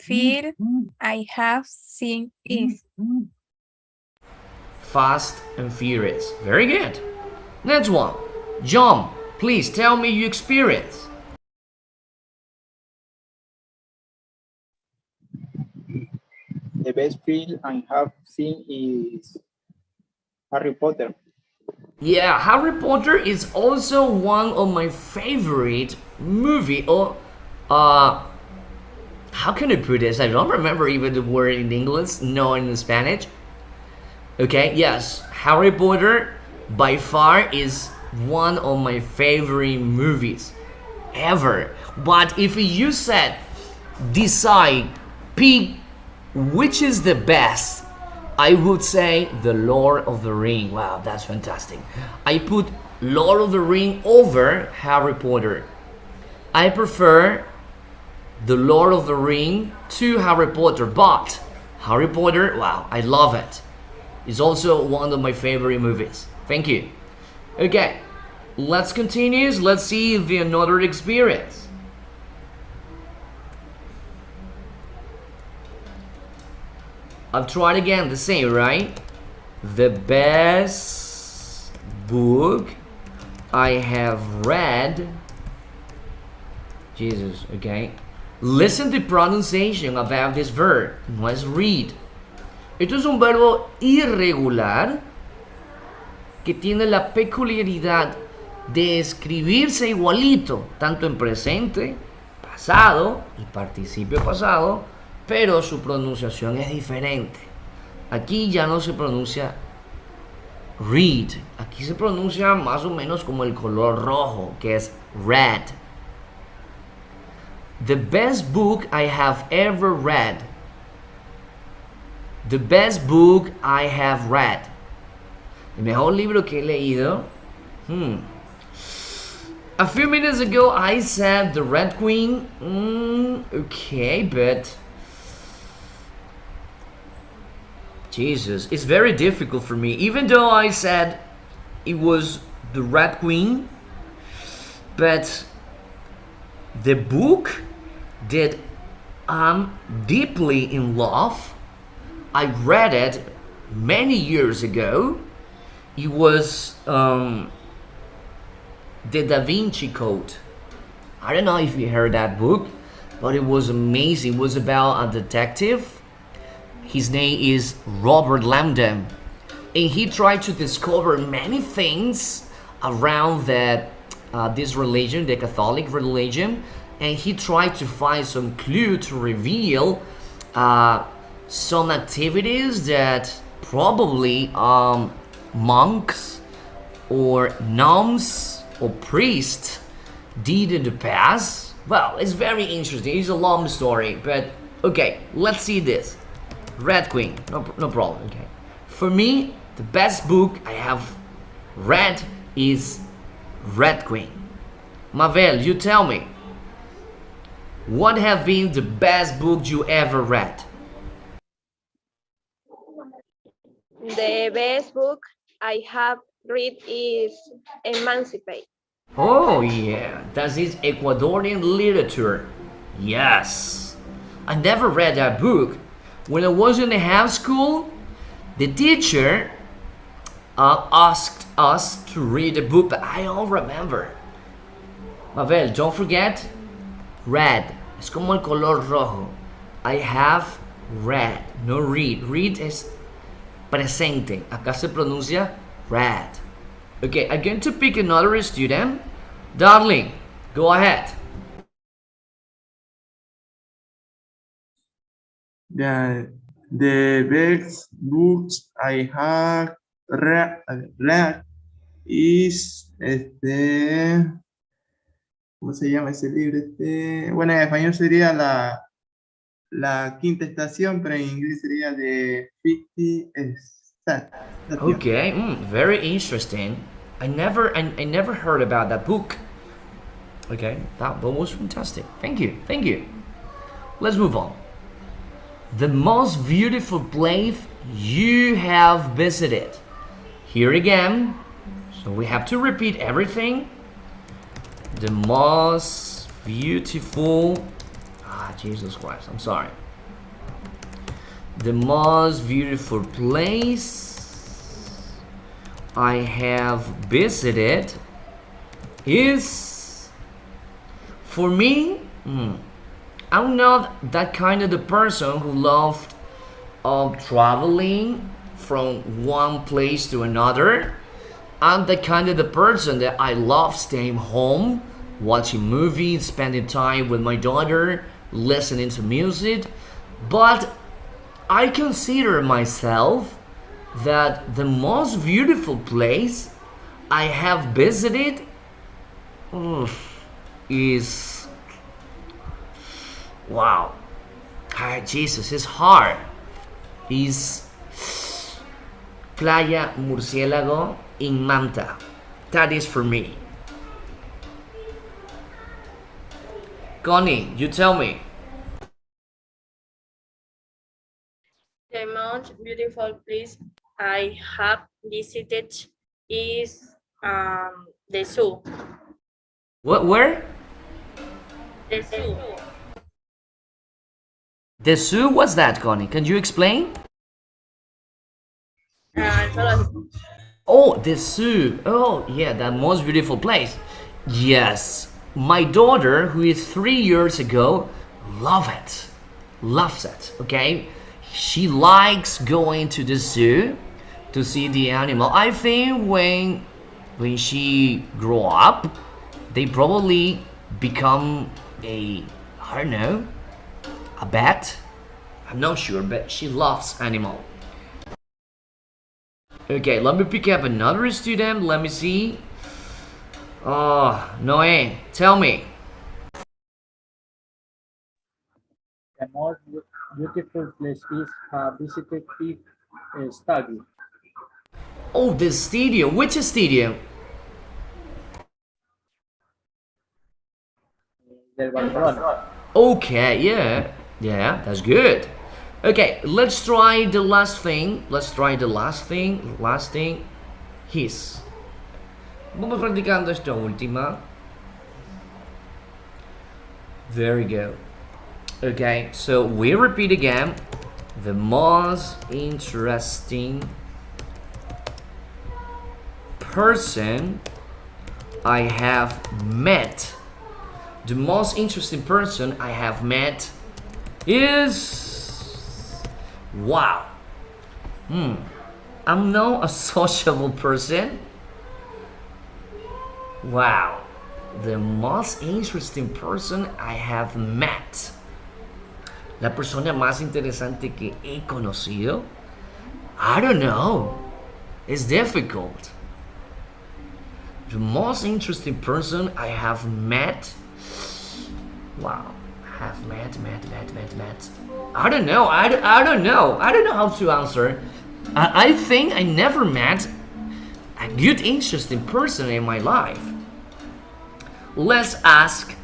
film I have seen is. Fast and Furious. Very good. Next one. John, please tell me your experience. The best film I have seen is Harry Potter. Yeah, Harry Potter is also one of my favorite movie. Or, how can I put this? I don't remember even the word in English, no in Spanish. Okay, yes, Harry Potter by far is one of my favorite movies ever. But if you said decide, pick which is the best, I would say The Lord of the Ring. Wow, that's fantastic. I put Lord of the Ring over Harry Potter. I prefer The Lord of the Ring to Harry Potter, but Harry Potter, wow, I love it. It's also one of my favorite movies. Thank you. Okay, let's continue. Let's see the another experience. I've tried again the same, right? The best book I have read. Jesus, okay. Listen to pronunciation about this verb. No es read. Esto es un verbo irregular que tiene la peculiaridad de escribirse igualito, tanto en presente, pasado y participio pasado, pero su pronunciación es diferente. Aquí ya no se pronuncia read, aquí se pronuncia más o menos como el color rojo, que es red. The best book I have ever read. The best book I have read. El mejor libro que he leído. A few minutes ago I said The Red Queen. Okay, but Jesus, it's very difficult for me. Even though I said it was The Red Queen, but the book that I'm deeply in love, I read it many years ago. It was the Da Vinci Code. I don't know if you heard that book, but it was amazing. It was about a detective. His name is Robert Lamden, and he tried to discover many things around this religion, the Catholic religion, and he tried to find some clue to reveal some activities that probably monks or nuns or priests did in the past. Well, it's very interesting. It's a long story, but okay, let's see this. Red Queen, no problem. Okay, for me, the best book I have read is Red Queen. Mabel, you tell me, what have been the best book you ever read? The best book I have read is Emancipate. Oh yeah, that is Ecuadorian literature. Yes, I never read that book. When I was in the high school, the teacher asked us to read a book, but I don't remember. Mabel, don't forget, red. Es como el color rojo. I have read, no read. Read es presente. Acá se pronuncia red. Okay, I'm going to pick another student. Darling, go ahead. Yeah, the best books I have read is ¿cómo se llama ese libro? Bueno, en español sería la quinta estación, pero en inglés sería The 50 Satur. Okay, very interesting. I never heard about that book. Okay, that was fantastic. Thank you. Let's move on. The most beautiful place you have visited. Here again, so we have to repeat everything. The most beautiful, Jesus Christ, I'm sorry. The most beautiful place I have visited is, for me, I'm not that kind of the person who loved traveling from one place to another. I'm the kind of the person that I love staying home, watching movies, spending time with my daughter, listening to music. But I consider myself that the most beautiful place I have visited is Wow. Ah, Jesus, it's hard. Is Playa Murciélago in Manta. That is for me. Connie, you tell me. The most beautiful place I have visited is the zoo. What? Where? The zoo. The zoo? What's that, Connie? Can you explain? Zoológico. Oh, the zoo. Oh, yeah, that most beautiful place. Yes. My daughter, who is 3 years ago, loves it, okay? She likes going to the zoo to see the animal. I think when she grow up, they probably become I don't know, a vet. I'm not sure, but she loves animal. Okay, let me pick up another student. Let me see. Oh, Noé, tell me. The most beautiful place is visited is study. Oh, the stadium. Which stadium? Del Barcelona. Okay, yeah, that's good. Okay, let's try the last thing. Last thing. His. Vamos practicando esta última. Very good. Okay, so we repeat again. The most interesting person I have met. The most interesting person I have met is... Wow. I'm not a sociable person. Wow. The most interesting person I have met. La persona más interesante que he conocido. I don't know. It's difficult. The most interesting person I have met. Wow. Have met. I don't know. I don't know. I don't know how to answer. I think I never met a good, interesting person in my life. Let's ask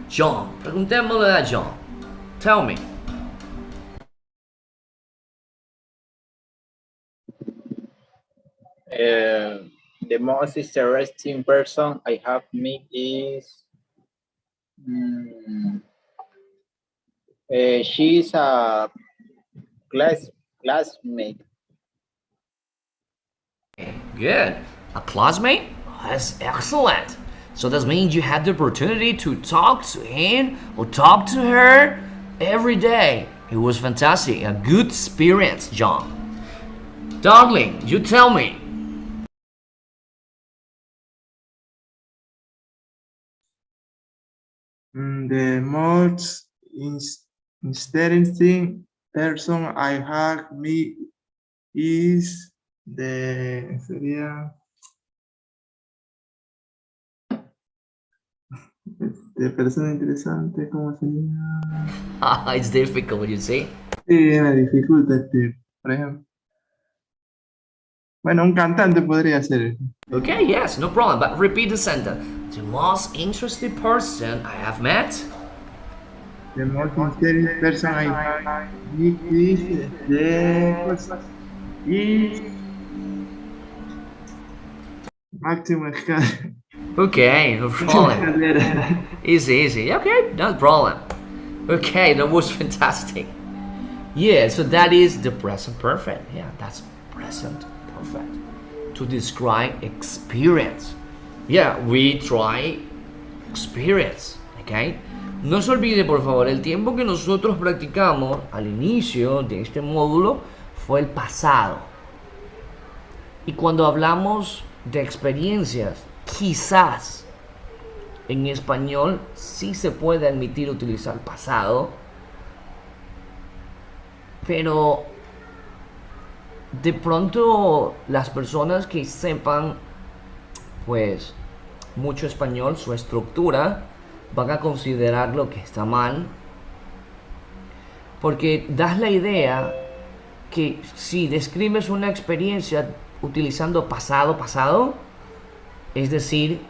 John. Preguntémosle a John. Tell me. The most interesting person I have met is she's a classmate. Good. A classmate? That's excellent. So that means you had the opportunity to talk to him or talk to her every day. It was fantastic. A good experience, John. Darling, you tell me. The most interesting person I have met is sería de persona interesante, ¿cómo sería? It's difficult, you see. Sí, me dificulta por ejemplo. Bueno, un cantante podría ser. Okay, yes, no problem. But repeat the sentence. The most interesting person I have met. The most interesting person I have met is Máximo Escalera. Okay, no problem. Easy. Okay, no problem. Okay, that was fantastic. Yeah, so that is the present perfect. Yeah, that's present perfect. To describe experience. Yeah, we try experience. Okay. No se olvide, por favor, el tiempo que nosotros practicamos al inicio de este módulo fue el pasado. Y cuando hablamos de experiencias, quizás en español sí se puede admitir utilizar pasado, pero de pronto las personas que sepan pues mucho español, su estructura, van a considerar lo que está mal porque das la idea que si describes una experiencia utilizando pasado, es decir,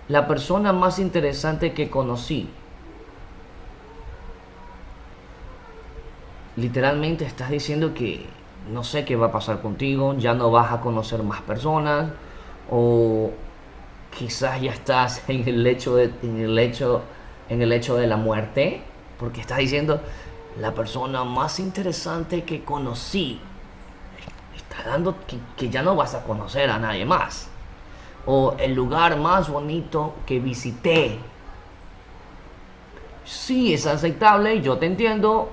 la persona más interesante que conocí. Literalmente estás diciendo que no sé qué va a pasar contigo, ya no vas a conocer más personas, o quizás ya estás en el lecho de la muerte, porque estás diciendo la persona más interesante que conocí. Está dando que ya no vas a conocer a nadie más. O el lugar más bonito que visité. Sí, es aceptable, yo te entiendo,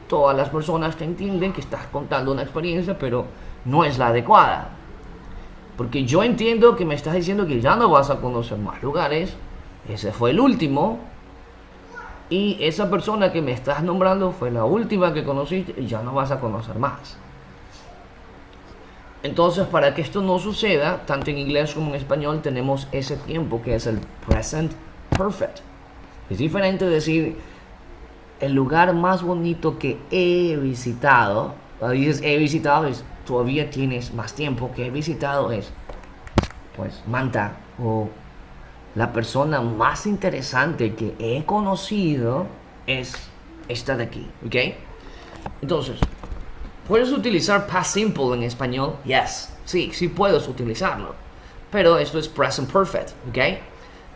todas las personas te entienden que estás contando una experiencia, pero no es la adecuada. Porque yo entiendo que me estás diciendo que ya no vas a conocer más lugares, ese fue el último, y esa persona que me estás nombrando fue la última que conociste y ya no vas a conocer más. Entonces, para que esto no suceda, tanto en inglés como en español tenemos ese tiempo que es el present perfect. Es diferente decir el lugar más bonito que he visitado. Cuando dices he visitado, todavía tienes más tiempo. Que he visitado es, pues, Manta, o la persona más interesante que he conocido es esta de aquí, ¿ok? Entonces, ¿puedes utilizar past simple en español? Yes, sí puedes utilizarlo. Pero esto es present perfect, ¿ok?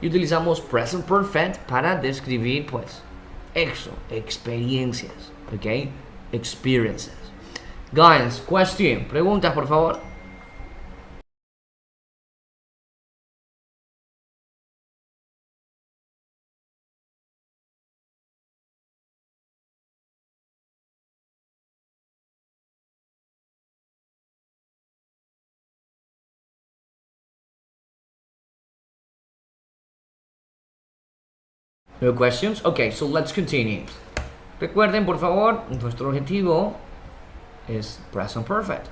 Y utilizamos present perfect para describir, pues, eso, experiencias, ¿ok? Experiences. Guys, question, preguntas, por favor. No questions? Okay, so let's continue. Recuerden, por favor, nuestro objetivo es present perfect.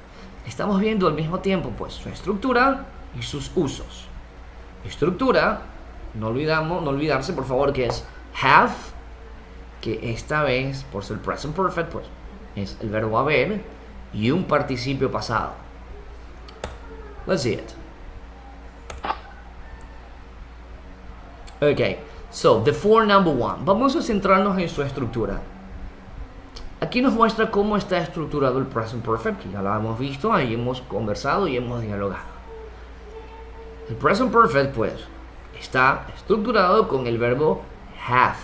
Estamos viendo al mismo tiempo, pues, su estructura y sus usos. Estructura, no olvidarse, por favor, que es have, que esta vez, por ser present perfect, pues, es el verbo haber y un participio pasado. Let's see it. Okay. So, the for number one. Vamos a centrarnos en su estructura. Aquí nos muestra cómo está estructurado el present perfect, que ya lo hemos visto, ahí hemos conversado y hemos dialogado. El present perfect, pues, está estructurado con el verbo have.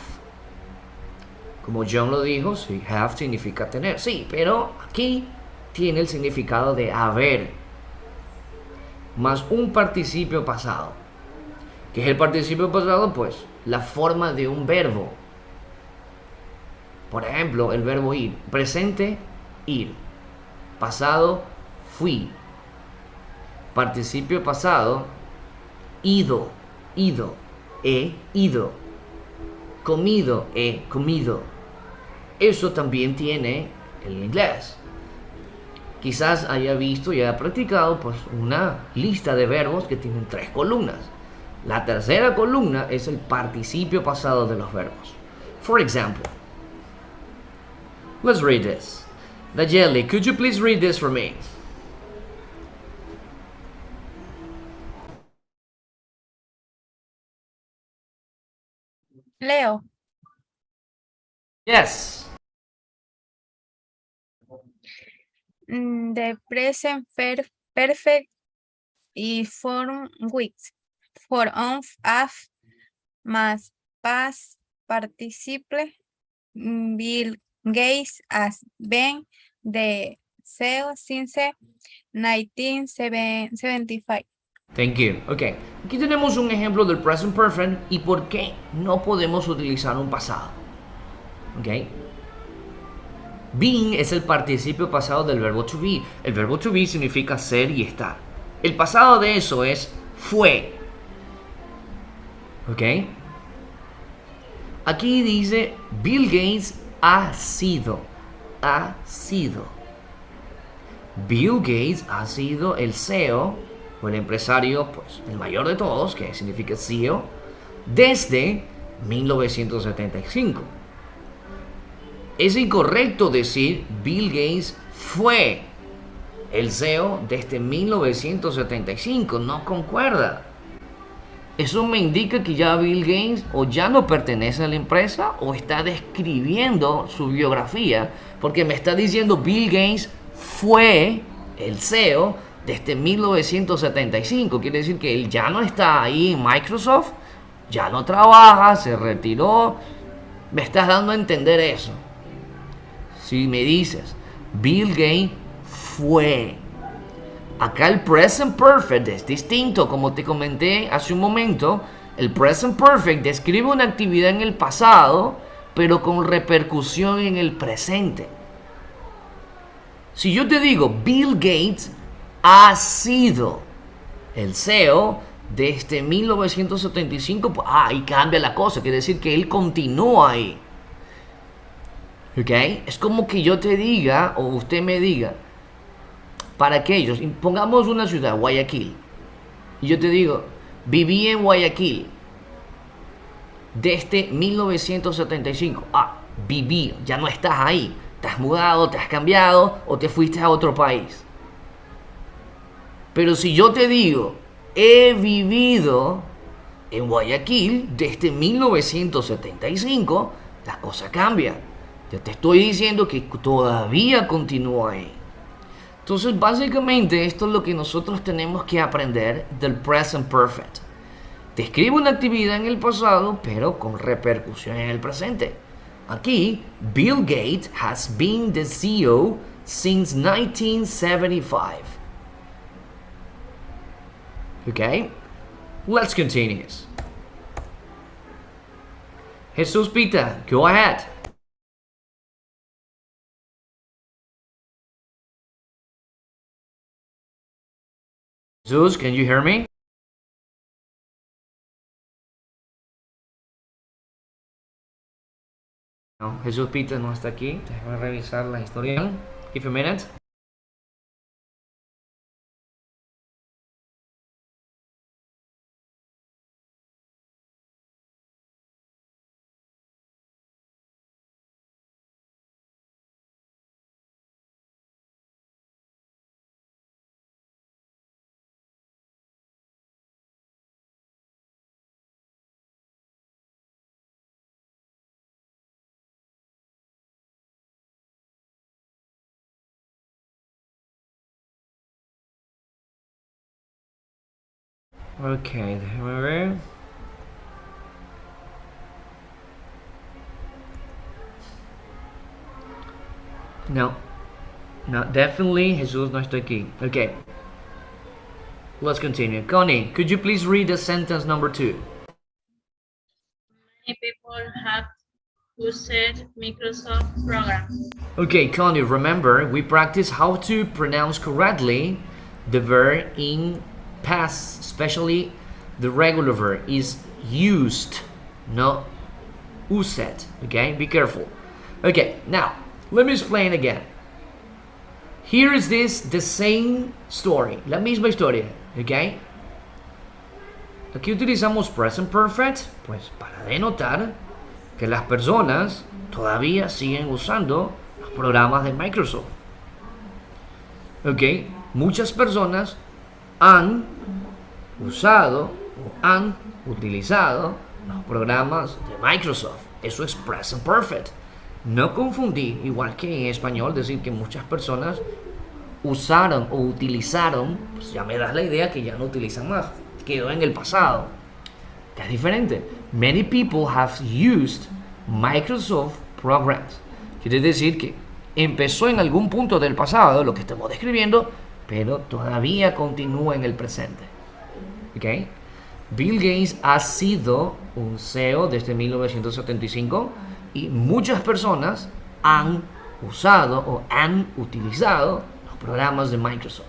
Como John lo dijo, sí, have significa tener. Sí, pero aquí tiene el significado de haber, más un participio pasado. ¿Qué es el participio pasado? Pues la forma de un verbo. Por ejemplo, el verbo ir. Presente, ir. Pasado, fui. Participio pasado, ido, he ido. Comido, he comido. Eso también tiene el inglés. Quizás haya visto y haya practicado, pues, una lista de verbos que tienen 3 columnas. La tercera columna es el participio pasado de los verbos. For example, let's read this. Nayeli, could you please read this for me? Leo. Yes. The present perfect y form with. For on, of, más past participle, Bill Gates has been the CEO since 1975. Thank you. Ok. Aquí tenemos un ejemplo del present perfect y por qué no podemos utilizar un pasado. Ok. Being es el participio pasado del verbo to be. El verbo to be significa ser y estar. El pasado de eso es fue. ¿Ok? Aquí dice Bill Gates ha sido. Ha sido. Bill Gates ha sido el CEO o el empresario, pues, el mayor de todos, que significa CEO, desde 1975. Es incorrecto decir Bill Gates fue el CEO desde 1975. No concuerda. Eso me indica que ya Bill Gates o ya no pertenece a la empresa o está describiendo su biografía, porque me está diciendo Bill Gates fue el CEO desde 1975. Quiere decir que él ya no está ahí en Microsoft, ya no trabaja, se retiró. Me estás dando a entender eso. Si me dices Bill Gates fue, acá el present perfect es distinto, como te comenté hace un momento. El present perfect describe una actividad en el pasado, pero con repercusión en el presente. Si yo te digo Bill Gates ha sido el CEO desde 1975, pues ahí cambia la cosa, quiere decir que él continúa ahí. ¿Ok? Es como que yo te diga, o usted me diga, para aquellos, pongamos una ciudad, Guayaquil, y yo te digo, viví en Guayaquil desde 1975. Viví, ya no estás ahí, te has mudado, te has cambiado o te fuiste a otro país. Pero si yo te digo, he vivido en Guayaquil desde 1975, la cosa cambia. Yo te estoy diciendo que todavía continúa ahí. Entonces, básicamente, esto es lo que nosotros tenemos que aprender del present perfect. Describe una actividad en el pasado, pero con repercusión en el presente. Aquí, Bill Gates has been the CEO since 1975. Okay? Let's continue. Jesús Pita, go ahead. Jesus, can you hear me? No, Jesús Pita no está aquí. Déjame revisar la historia. Give a minute. Ok, déjame ver. No, definitely Jesús no está aquí. Okay. Let's continue. Connie, could you please read the sentence number 2? Many people have used Microsoft programs. Okay, Connie, remember we practice how to pronounce correctly the verb in past, especially the regular verb is used, not used. Okay, be careful. Okay, now let me explain again. Here is the same story, la misma historia, ¿ok? Aquí utilizamos present perfect, pues para denotar que las personas todavía siguen usando los programas de Microsoft. ¿Ok? Muchas personas han usado o han utilizado los programas de Microsoft. Eso es present perfect. No confundir, igual que en español, decir que muchas personas usaron o utilizaron, pues ya me das la idea que ya no utilizan más, quedó en el pasado. Que es diferente. Many people have used Microsoft programs. Quiere decir que empezó en algún punto del pasado, lo que estamos describiendo, pero todavía continúa en el presente. ¿Ok? Bill Gates ha sido un CEO desde 1975 y muchas personas han usado o han utilizado los programas de Microsoft.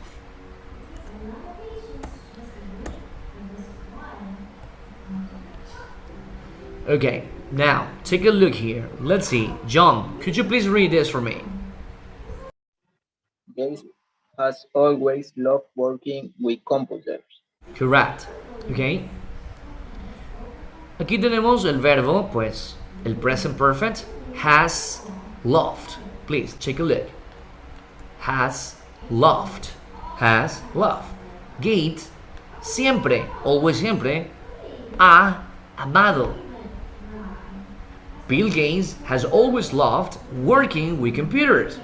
Okay, now take a look here. Let's see. John, could you please read this for me? Gates has always loved working with computers. Correct. Okay. Aquí tenemos el verbo, pues, el present perfect, has loved. Please take a look. Has loved. Has loved. Gates, siempre, always siempre, ha amado. Bill Gates has always loved working with computers.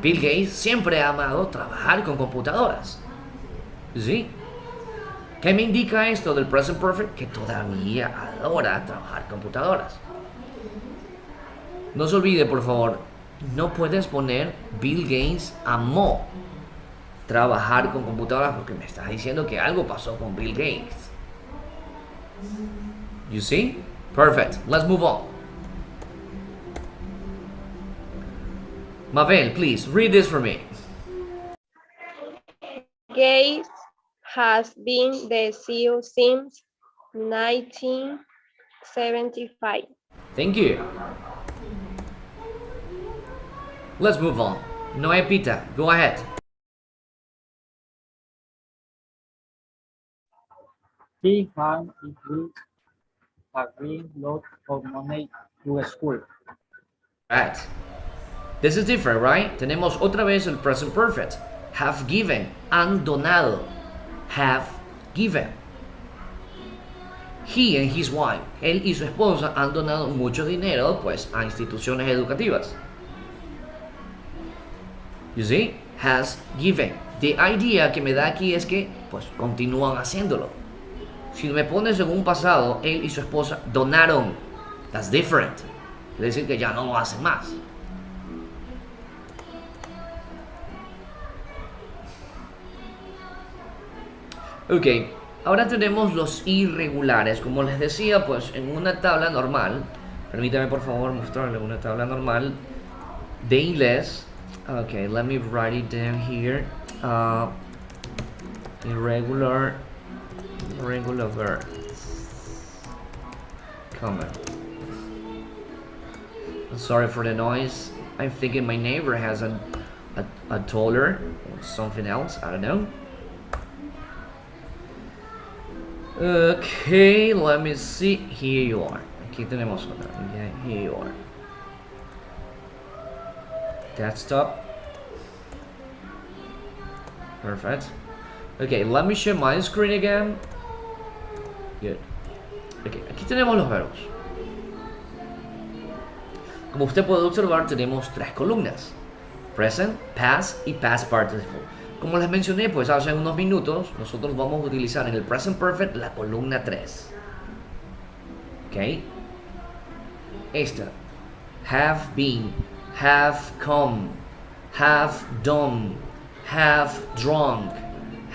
Bill Gates siempre ha amado trabajar con computadoras. ¿Sí? ¿Qué me indica esto del present perfect? Que todavía adora trabajar con computadoras. No se olvide, por favor, no puedes poner Bill Gates amó trabajar con computadoras porque me estás diciendo que algo pasó con Bill Gates. You see? Perfect. Let's move on. Mabel, please read this for me. Gates has been the CEO since 1975. Thank you. Let's move on. Noé Pita, go ahead. He had a great lot of money to school. Right. This is different, right? Tenemos otra vez el present perfect. Have given, han donado. Have given. He and his wife, él y su esposa han donado mucho dinero, pues, a instituciones educativas. You see? Has given. The idea que me da aquí es que, pues, continúan haciéndolo. Si me pones en un pasado, él y su esposa donaron. That's different. Quiere decir que ya no lo hacen más. Ok, ahora tenemos los irregulares. Como les decía, pues en una tabla normal, permítame por favor mostrarle una tabla normal de inglés. Ok, let me write it down here. Irregular verbs. Common. Sorry for the noise. I'm thinking my neighbor has a taller or something else. I don't know. Okay, let me see. Here you are. Aquí tenemos otra. Yeah, here you are. Desktop. Perfect. Okay, let me share my screen again. Good. Okay, aquí tenemos los verbos. Como usted puede observar, tenemos tres columnas: present, past y past participle. Como les mencioné, pues hace unos minutos, nosotros vamos a utilizar en el present perfect la columna 3. ¿Ok? Esta. Have been, have come, have done, have drunk,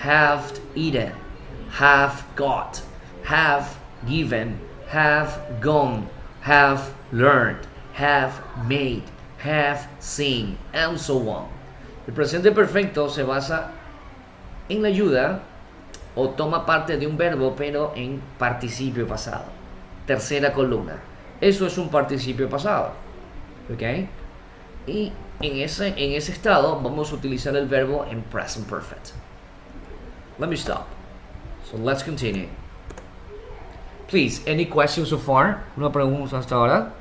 have eaten, have got, have given, have gone, have learned, have made, have seen, and so on. El presente perfecto se basa en la ayuda o toma parte de un verbo, pero en participio pasado. Tercera columna. Eso es un participio pasado. ¿Ok? Y en ese estado vamos a utilizar el verbo en present perfect. Let me stop. So let's continue. Please, any questions so far? ¿Una pregunta hasta ahora?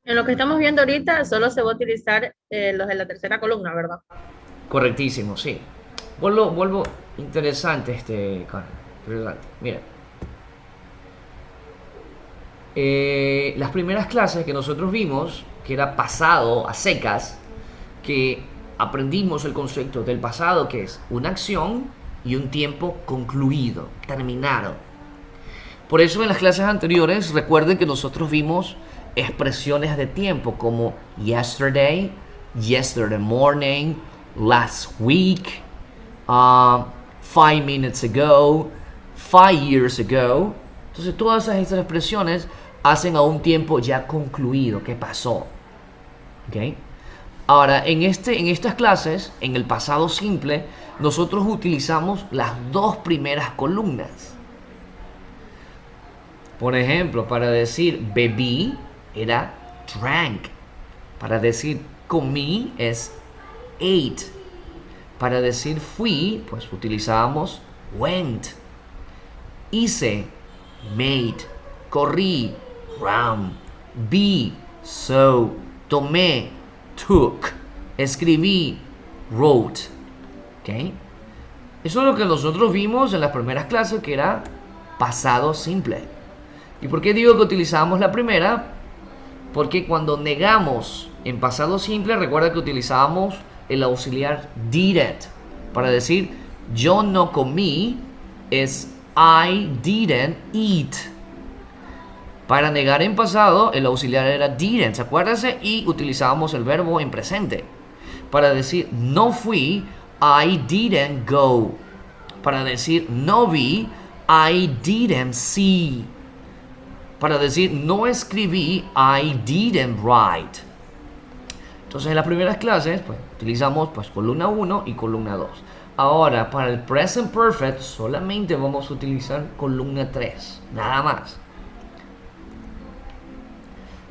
En lo que estamos viendo ahorita, solo se va a utilizar los de la tercera columna, ¿verdad? Correctísimo, sí. Vuelvo interesante Mira. Las primeras clases que nosotros vimos, que era pasado a secas, que aprendimos el concepto del pasado, que es una acción y un tiempo concluido, terminado. Por eso en las clases anteriores, recuerden que nosotros vimos expresiones de tiempo como yesterday, yesterday morning, last week, 5 minutes ago, 5 years ago. Entonces todas esas expresiones hacen a un tiempo ya concluido, que pasó. ¿Okay? Ahora, en estas clases, en el pasado simple, nosotros utilizamos las dos primeras columnas. Por ejemplo, para decir bebí, era drank. Para decir comí es ate. Para decir fui, pues utilizábamos went. Hice, made. corrí, ran, vi, saw, tomé, took, escribí, wrote. ¿Ok? Eso es lo que nosotros vimos en las primeras clases, que era pasado simple. ¿Y por qué digo que utilizamos la primera? Porque cuando negamos en pasado simple, recuerda que utilizábamos el auxiliar didn't. Para decir yo no comí es I didn't eat. Para negar en pasado, el auxiliar era didn't, acuérdense, y utilizábamos el verbo en presente. Para decir no fui, I didn't go. Para decir no vi, I didn't see. Para decir no escribí, I didn't write. Entonces en las primeras clases pues, utilizamos pues, columna 1 y columna 2. Ahora para el present perfect solamente vamos a utilizar columna 3, nada más.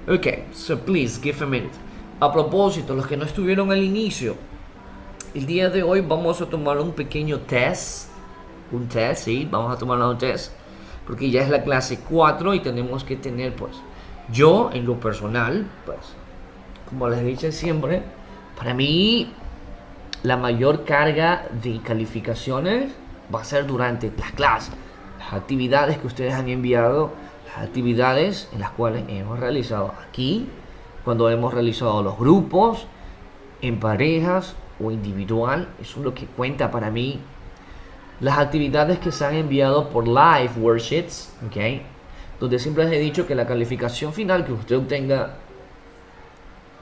Ok, so please give a minute. A propósito, los que no estuvieron al inicio, el día de hoy vamos a tomar un pequeño test. Un test, sí, vamos a tomar un test. Porque ya es la clase 4 y tenemos que tener, pues, yo en lo personal, pues, como les he dicho siempre, para mí la mayor carga de calificaciones va a ser durante las clases. Las actividades que ustedes han enviado, las actividades en las cuales hemos realizado aquí, cuando hemos realizado los grupos, en parejas o individual, eso es lo que cuenta para mí. Las actividades que se han enviado por live worksheets, ¿ok? Donde siempre les he dicho que la calificación final que usted obtenga,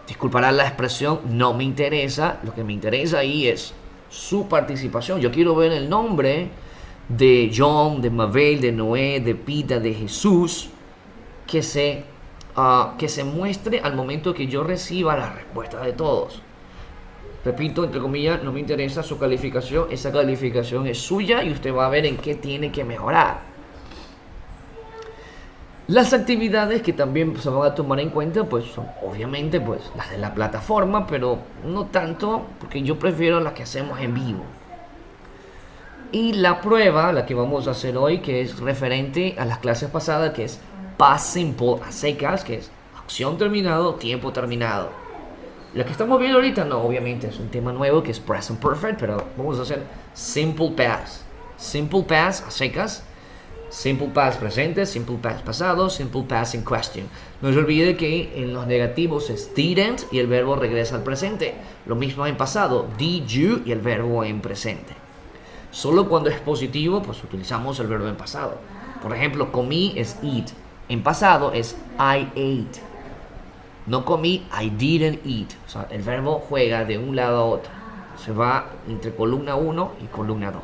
disculpará la expresión, no me interesa. Lo que me interesa ahí es su participación. Yo quiero ver el nombre de John, de Mabel, de Noé, de Pita, de Jesús, que se muestre al momento que yo reciba la respuesta de todos. Repito, entre comillas, no me interesa su calificación, esa calificación es suya y usted va a ver en qué tiene que mejorar. Las actividades que también se van a tomar en cuenta, pues son obviamente pues, las de la plataforma, pero no tanto, porque yo prefiero las que hacemos en vivo. Y la prueba, la que vamos a hacer hoy, que es referente a las clases pasadas, que es past simple a secas, que es acción terminado, tiempo terminado. Lo que estamos viendo ahorita, no, obviamente es un tema nuevo que es present perfect, pero vamos a hacer simple past. Simple past a secas, simple past presente, simple past pasado, simple past in question. No se olvide que en los negativos es didn't y el verbo regresa al presente. Lo mismo en pasado, did you y el verbo en presente. Solo cuando es positivo, pues utilizamos el verbo en pasado. Por ejemplo, comí es eat. En pasado es I ate. No comí, I didn't eat. O sea, el verbo juega de un lado a otro. Se va entre columna 1 y columna 2.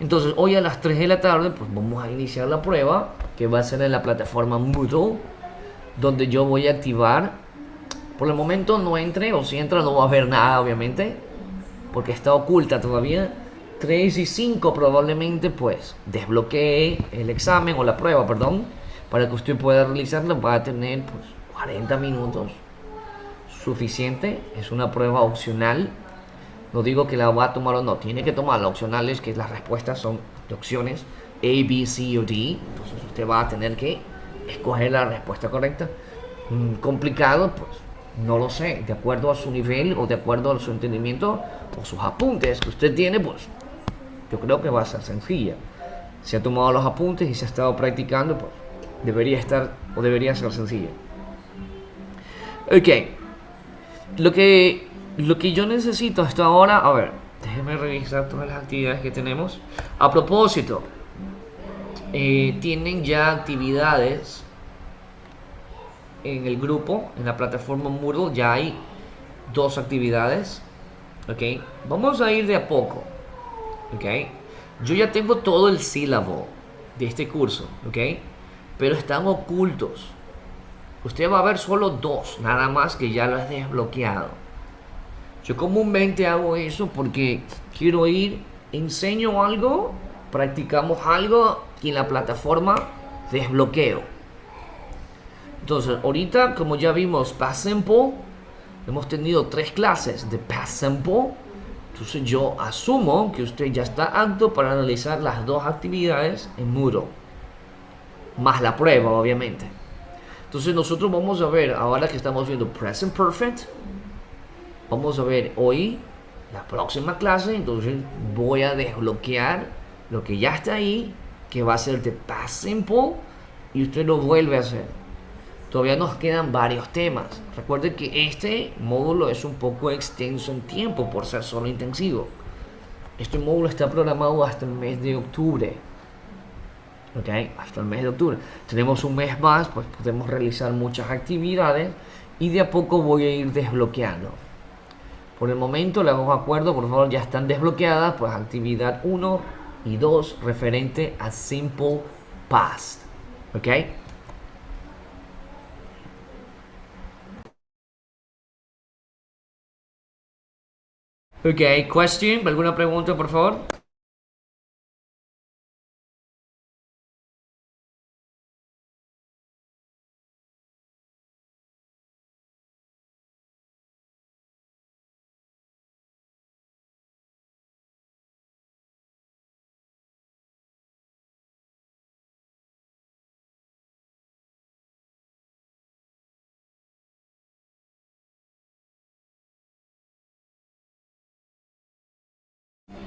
Entonces, hoy a las 3 de la tarde, pues vamos a iniciar la prueba, que va a ser en la plataforma Moodle, donde yo voy a activar. Por el momento no entre, o si entra no va a haber nada, obviamente, porque está oculta todavía. 3 y 5 probablemente, pues, desbloquee el examen, o la prueba, perdón, para que usted pueda realizarla. Va a tener, pues, 40 minutos suficiente. Es una prueba opcional. No digo que la va a tomar o no, tiene que tomarla. Opcional es que las respuestas son de opciones A, B, C o D. Entonces usted va a tener que escoger la respuesta correcta. Complicado, pues no lo sé, de acuerdo a su nivel o de acuerdo a su entendimiento o sus apuntes que usted tiene, pues yo creo que va a ser sencilla. Si ha tomado los apuntes y se ha estado practicando, pues debería ser sencilla. Ok, lo que yo necesito hasta ahora, a ver, déjeme revisar todas las actividades que tenemos. A propósito, tienen ya actividades en el grupo, en la plataforma Moodle, ya hay 2 actividades. Ok, vamos a ir de a poco. Ok, yo ya tengo todo el sílabo de este curso, ok, pero están ocultos. Usted va a ver solo 2, nada más, que ya lo he desbloqueado. Yo comúnmente hago eso porque quiero ir, enseño algo, practicamos algo y en la plataforma desbloqueo. Entonces, ahorita, como ya vimos past simple, hemos tenido 3 clases de past simple. Entonces yo asumo que usted ya está apto para analizar las 2 actividades en Moodle. más la prueba, obviamente. Entonces nosotros vamos a ver, ahora que estamos viendo present perfect, vamos a ver hoy la próxima clase, entonces voy a desbloquear lo que ya está ahí, que va a ser de past simple, y usted lo vuelve a hacer. Todavía nos quedan varios temas. Recuerden que este módulo es un poco extenso en tiempo por ser solo intensivo. Este módulo está programado hasta el mes de octubre. ¿Ok? Hasta el mes de octubre. Tenemos un mes más, pues podemos realizar muchas actividades y de a poco voy a ir desbloqueando. Por el momento, le hago acuerdo, por favor, ya están desbloqueadas, pues actividad 1 y 2 referente a simple past. ¿Ok? Ok, question, ¿alguna pregunta, por favor?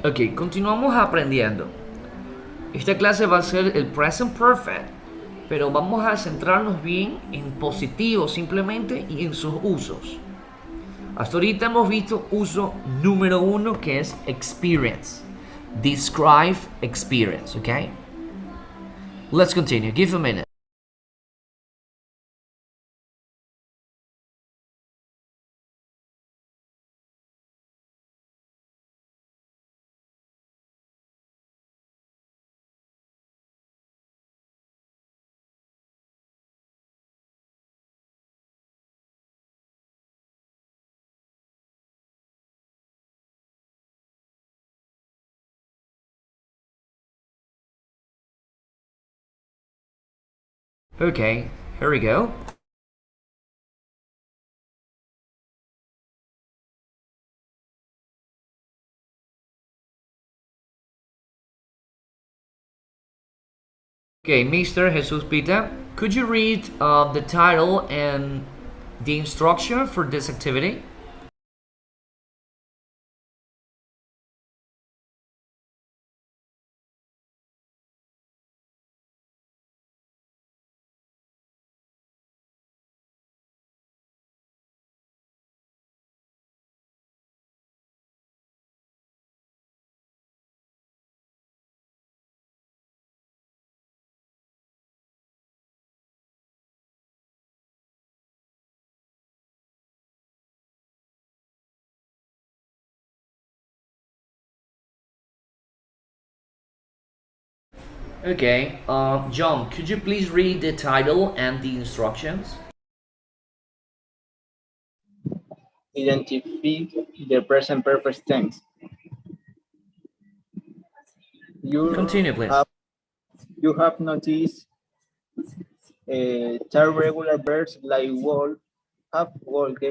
Ok, continuamos aprendiendo. Esta clase va a ser el present perfect, pero vamos a centrarnos bien en positivo simplemente y en sus usos. Hasta ahorita hemos visto uso número 1, que es experience. Describe experience, ¿ok? Let's continue. Give a minute. Okay, here we go. Okay, Mr. Jesus Pita, could you read the title and the instruction for this activity? Okay, John, could you please read the title and the instructions? Identify the present perfect tense. Continue, please. You have noticed third regular verbs like walk, have walked,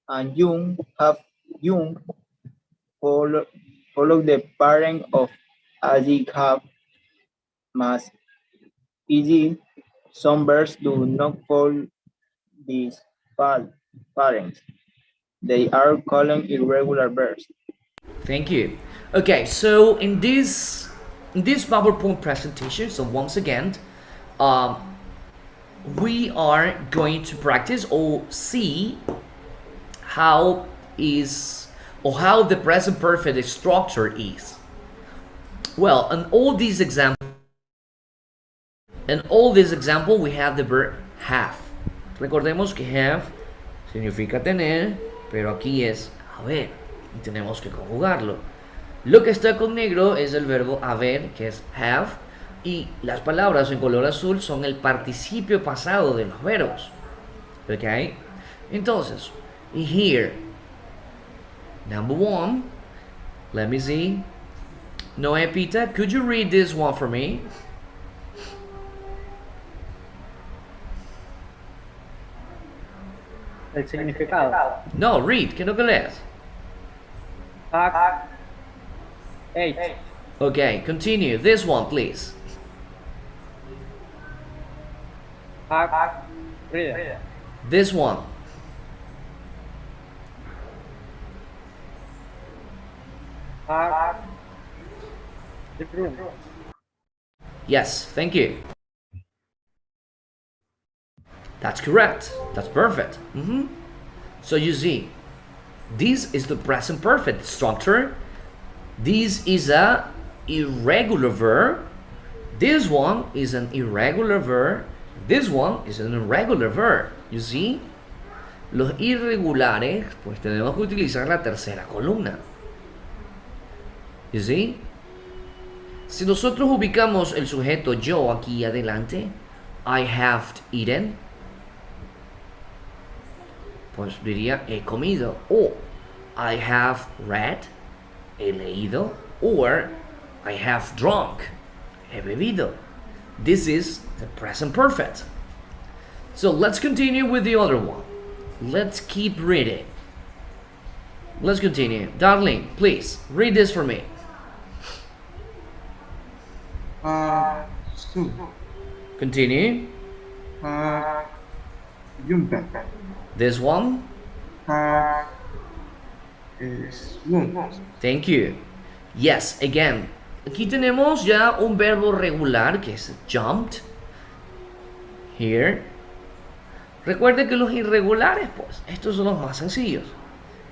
and young follow the parent of adi have must ed. Some verbs do not follow these parents. They are called irregular verbs. Thank you. Okay, so in this PowerPoint presentation, so once again, we are going to practice or see how the present perfect structure is. Well, in all these examples, we have the verb have. Recordemos que have significa tener, pero aquí es haber y tenemos que conjugarlo. Lo que está con negro es el verbo haber, que es have, y las palabras en color azul son el participio pasado de los verbos. ¿Ok? Entonces, here, number 1, let me see. Noé Pita, could you read this one for me? El significado. No, read, que no que leas. Fact 8. Okay, continue. This one, please. Have read. This one. Have room. Yes, thank you. That's correct. That's perfect. So you see, this is the present perfect structure. This is a irregular verb. This one is an irregular verb. This one is an irregular verb. You see? Los irregulares, pues tenemos que utilizar la tercera columna. You see? Si nosotros ubicamos el sujeto yo aquí adelante, I have eaten, pues diría he comido. O I have read, he leído. Or I have drunk, he bebido. This is the present perfect. So let's continue with the other one. Let's keep reading. Let's continue. Darling, please read this for me. Soon. Continue. Jumper. This one. Swim. Thank you. Yes, again. Aquí tenemos ya un verbo regular que es jumped. Here. Recuerde que los irregulares, pues, estos son los más sencillos.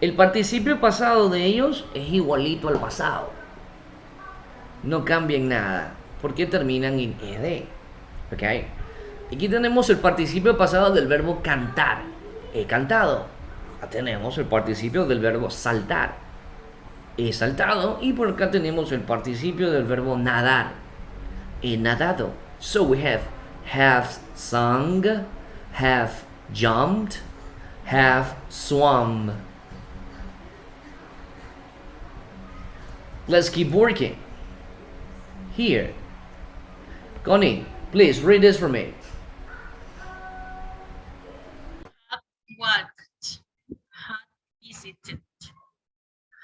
El participio pasado de ellos es igualito al pasado. No cambian nada, porque terminan en ed. ¿Ok? Aquí tenemos el participio pasado del verbo cantar. He cantado. Acá tenemos el participio del verbo saltar. He saltado. Y por acá tenemos el participio del verbo nadar. He nadado. So we have sung, have jumped, have swum. Let's keep working. Here. Connie, please read this for me. Have walked. Have visited.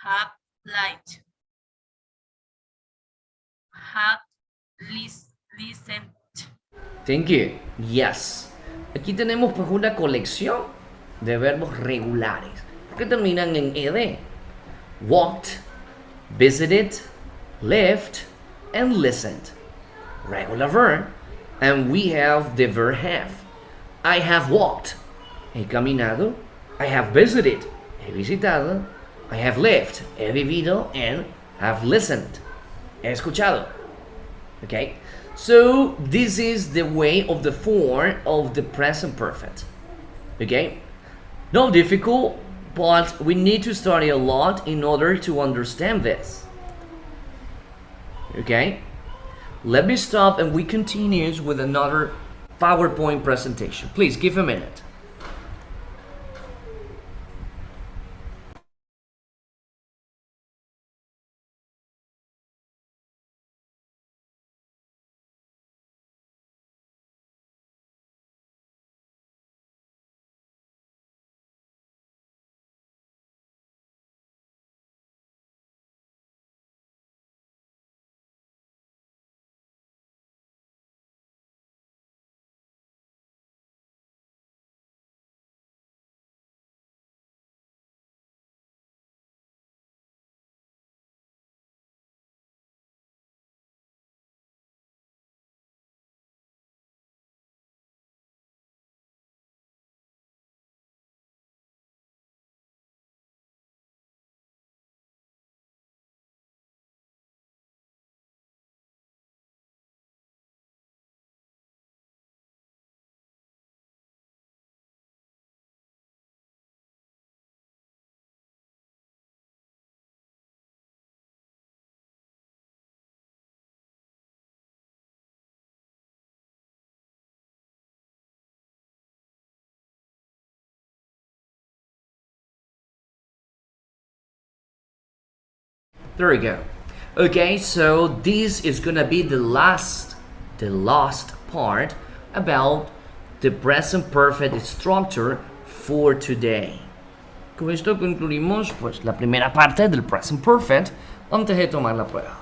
Have liked. Have listened. Thank you. Yes. Aquí tenemos pues una colección de verbos regulares que terminan en ed. Walked, visited, lived, and listened. Regular verb. And we have the verb have. I have walked. He caminado. I have visited. He visitado. I have lived. He vivido. And have listened. He escuchado. Okay? So this is the way of the form of the present perfect. Okay? Not difficult, but we need to study a lot in order to understand this. Okay? Let me stop and we continue with another PowerPoint presentation. Please give a minute. There we go. Okay, so this is gonna be the last part about the present perfect structure for today. Con esto concluimos pues la primera parte del present perfect antes de tomar la prueba.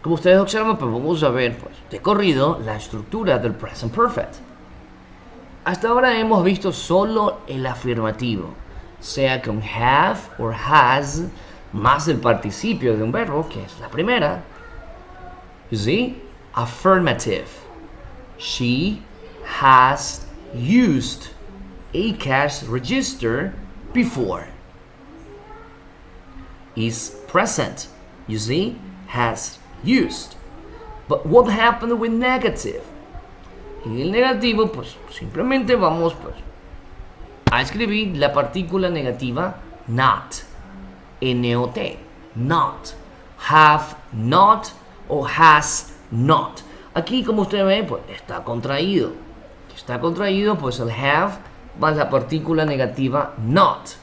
Como ustedes observan, pues vamos a ver pues, de corrido la estructura del present perfect. Hasta ahora hemos visto solo el afirmativo, sea con have o has más el participio de un verbo, que es la primera. You see? Affirmative. She has used a cash register before. Is present. You see? Has used. But what happened with negative? En el negativo, pues simplemente vamos pues, a escribir la partícula negativa not. N-O-T. Not. Have not o has not. Aquí, como usted ve, pues está contraído. Está contraído, pues el have más la partícula negativa not.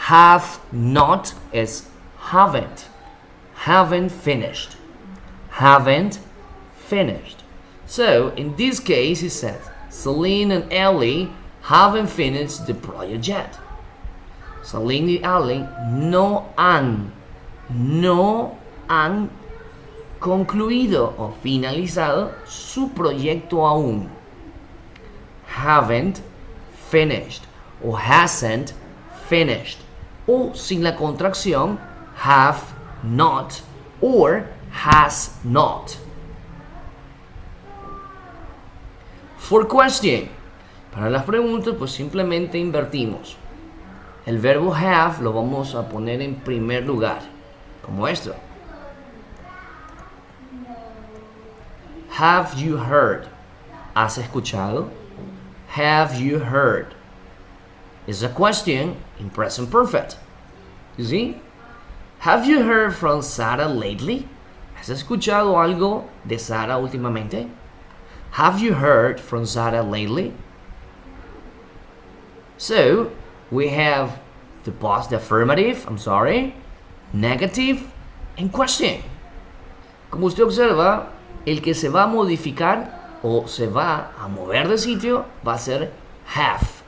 Have not es haven't. Haven't finished. Haven't finished. So, in this case, he said, Celine and Ellie haven't finished the project yet. Celine y Ellie no han concluido o finalizado su proyecto aún. Haven't finished o hasn't finished. O sin la contracción have not or has not. For question. Para las preguntas, pues simplemente invertimos. El verbo have lo vamos a poner en primer lugar, como esto. Have you heard? ¿Has escuchado? Have you heard? Is a question in present perfect. You see? Have you heard from Sarah lately? ¿Has escuchado algo de Sarah últimamente? Have you heard from Sarah lately? So, we have the past affirmative, negative, and question. Como usted observa, el que se va a modificar o se va a mover de sitio va a ser have.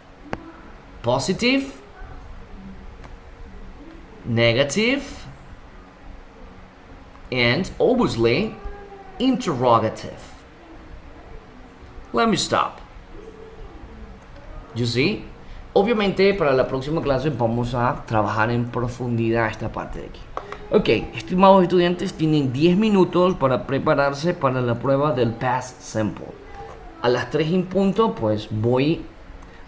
Positive, negative, and obviously interrogative. Let me stop. You see? Obviamente para la próxima clase vamos a trabajar en profundidad esta parte de aquí. Ok, estimados estudiantes, tienen 10 minutos para prepararse para la prueba del past simple. A las 3 en punto, pues voy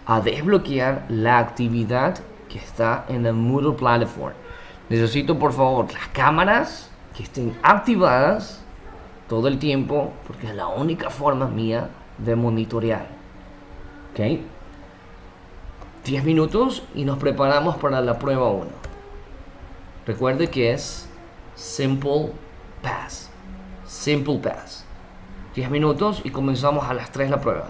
a desbloquear la actividad que está en el Moodle Platform. Necesito por favor las cámaras que estén activadas todo el tiempo, porque es la única forma mía de monitorear. Ok, 10 minutos y nos preparamos para la prueba 1. Recuerde que es Simple Pass. Simple Pass. 10 minutos y comenzamos a las 3 la prueba.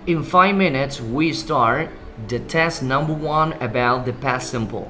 In 5 minutes, we start the test number 1 about the past simple.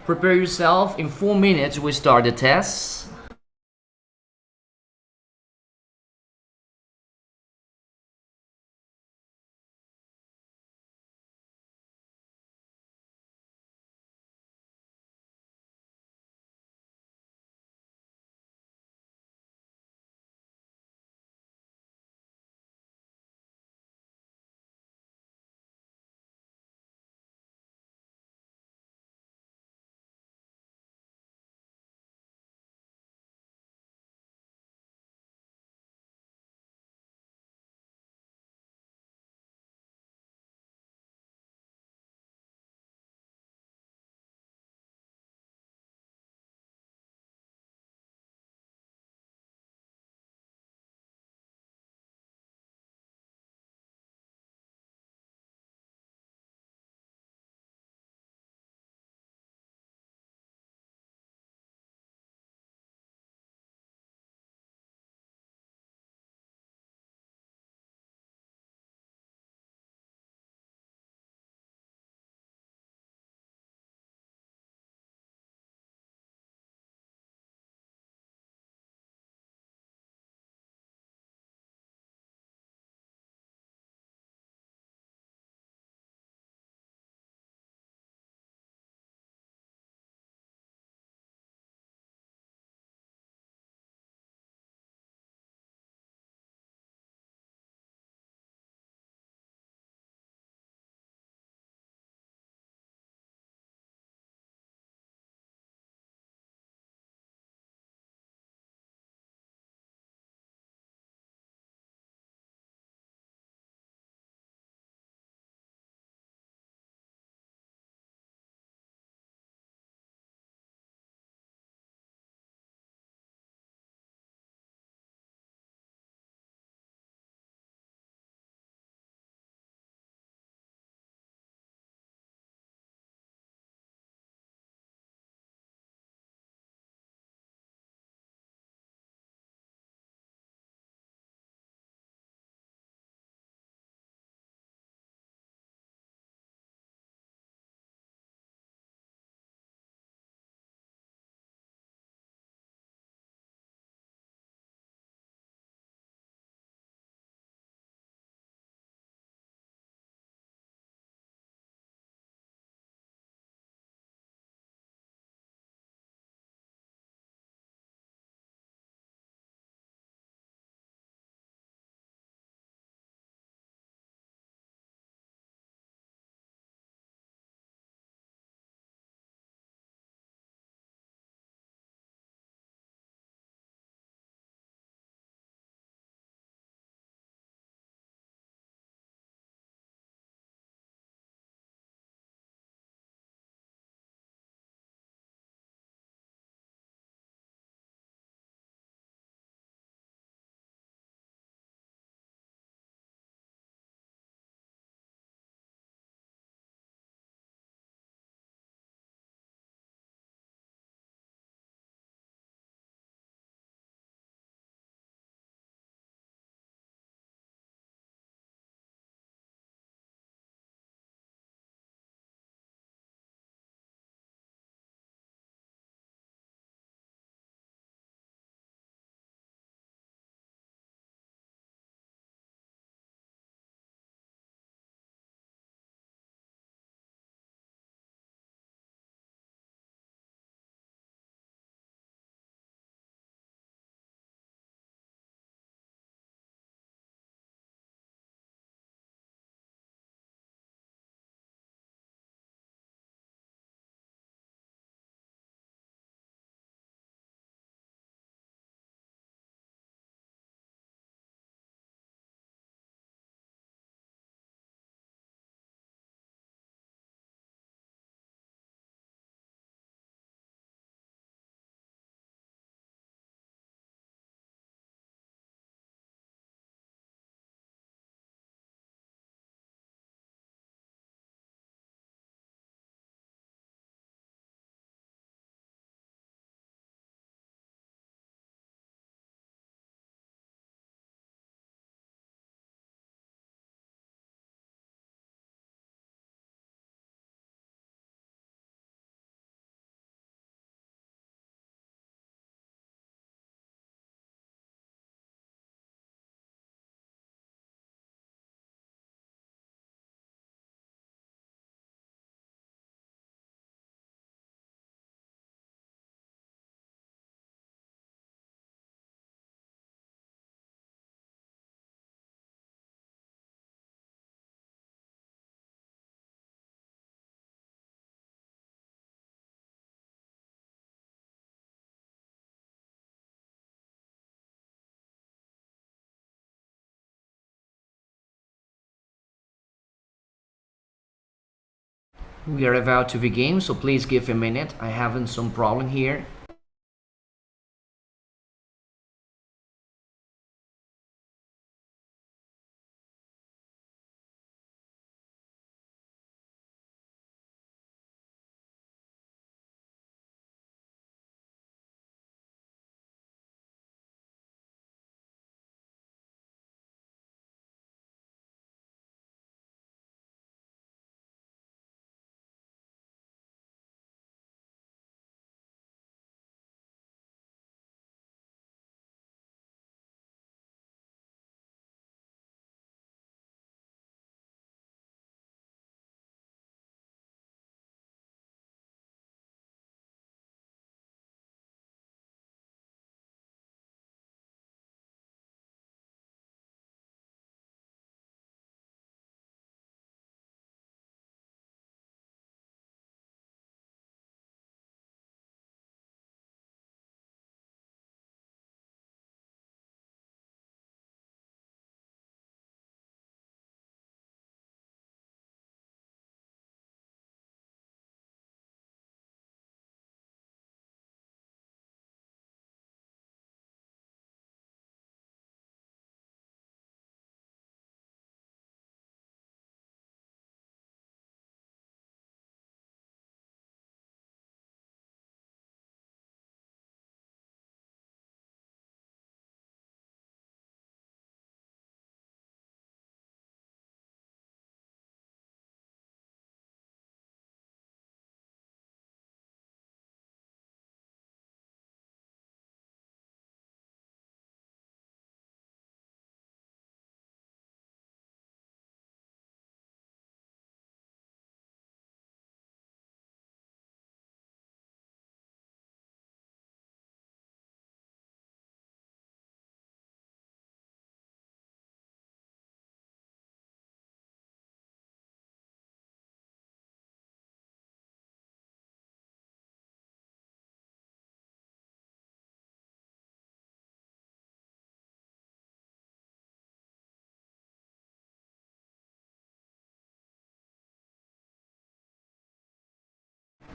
Prepare yourself. In 4 minutes, we start the test. We are about to begin, so please give a minute. I having some problem here.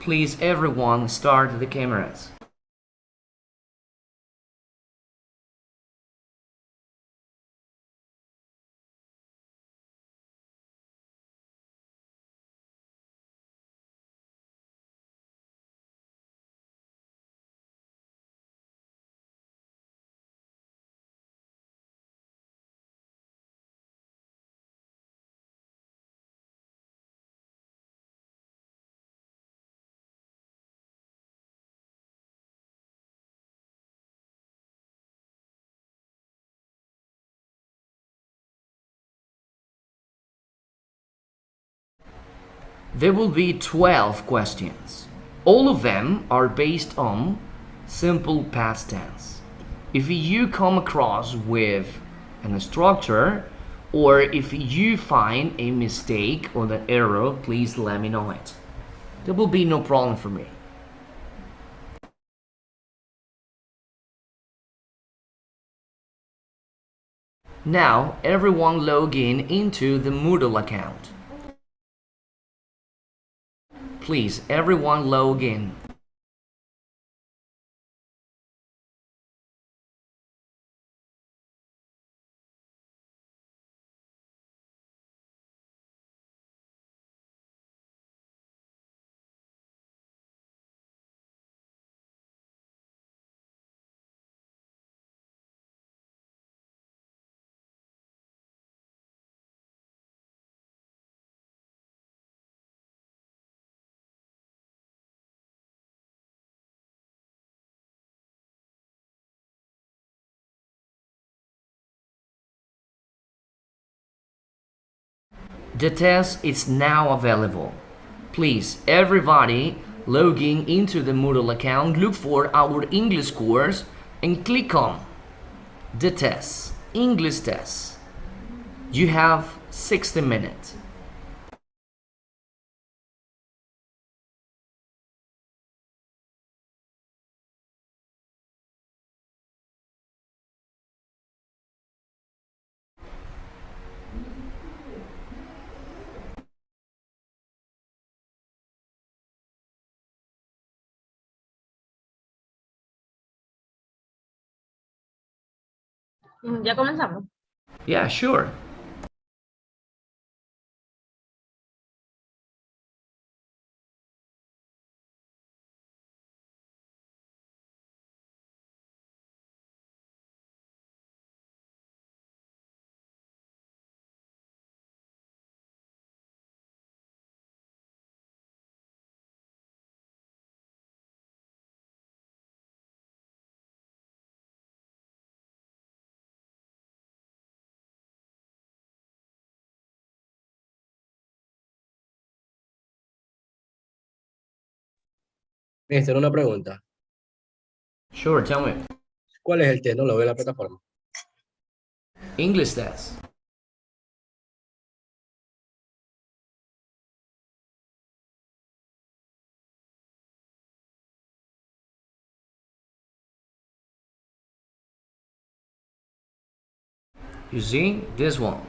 Please everyone start the cameras. There will be 12 questions. All of them are based on simple past tense. If you come across with an structure or if you find a mistake or an error, please let me know it. There will be no problem for me. Now, everyone log in into the Moodle account. Please, everyone log in. The test is now available. Please, everybody logging into the Moodle account, look for our English course and click on the test, English test. You have 60 minutes. Ya comenzamos. Yeah, sure. Mister, una pregunta. Sure, tell me. ¿Cuál es el test? No lo veo en la plataforma. English test. You see this one.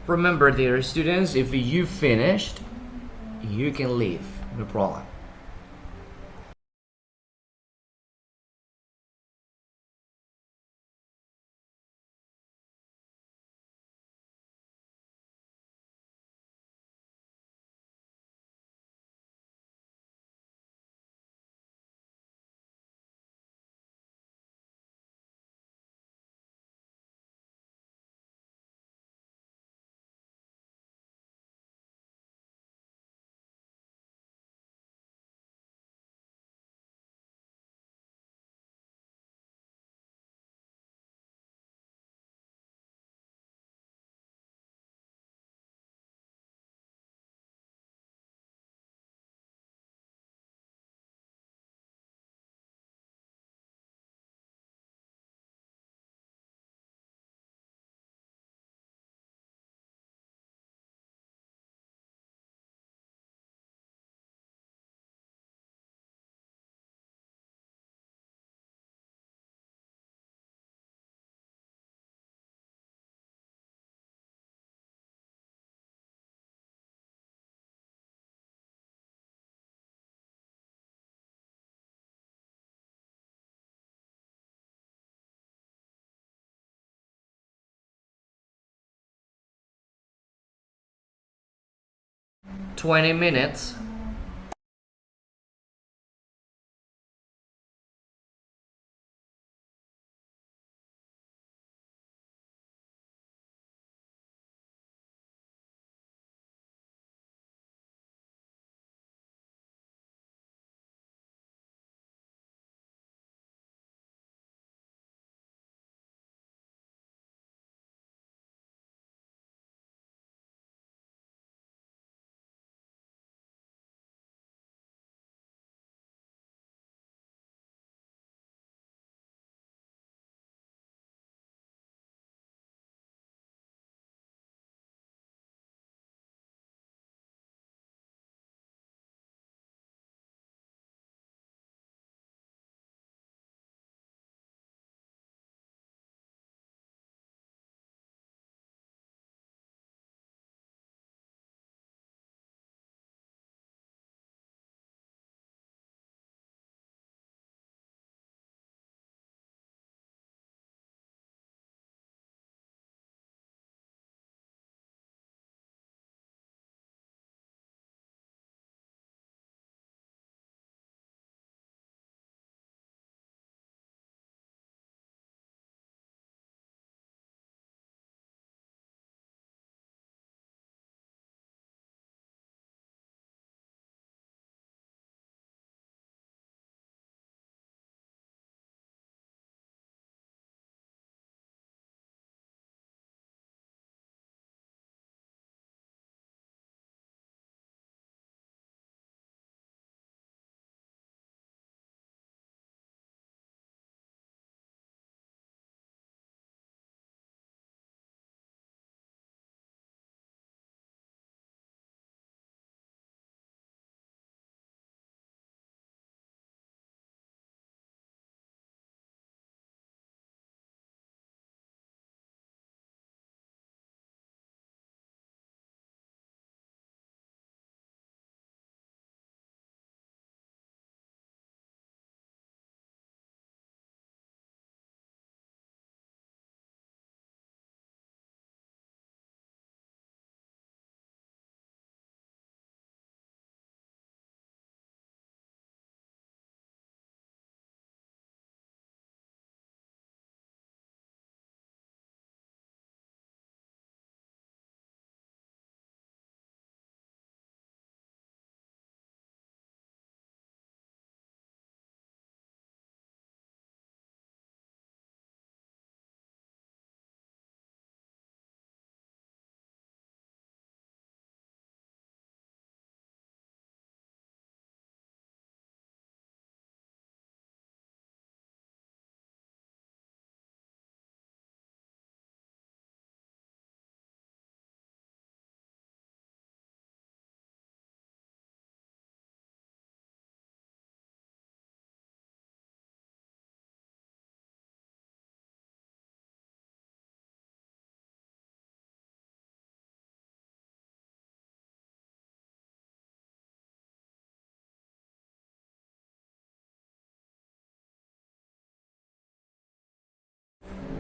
Remember, dear students, if you finished, you can leave, no problem. $20.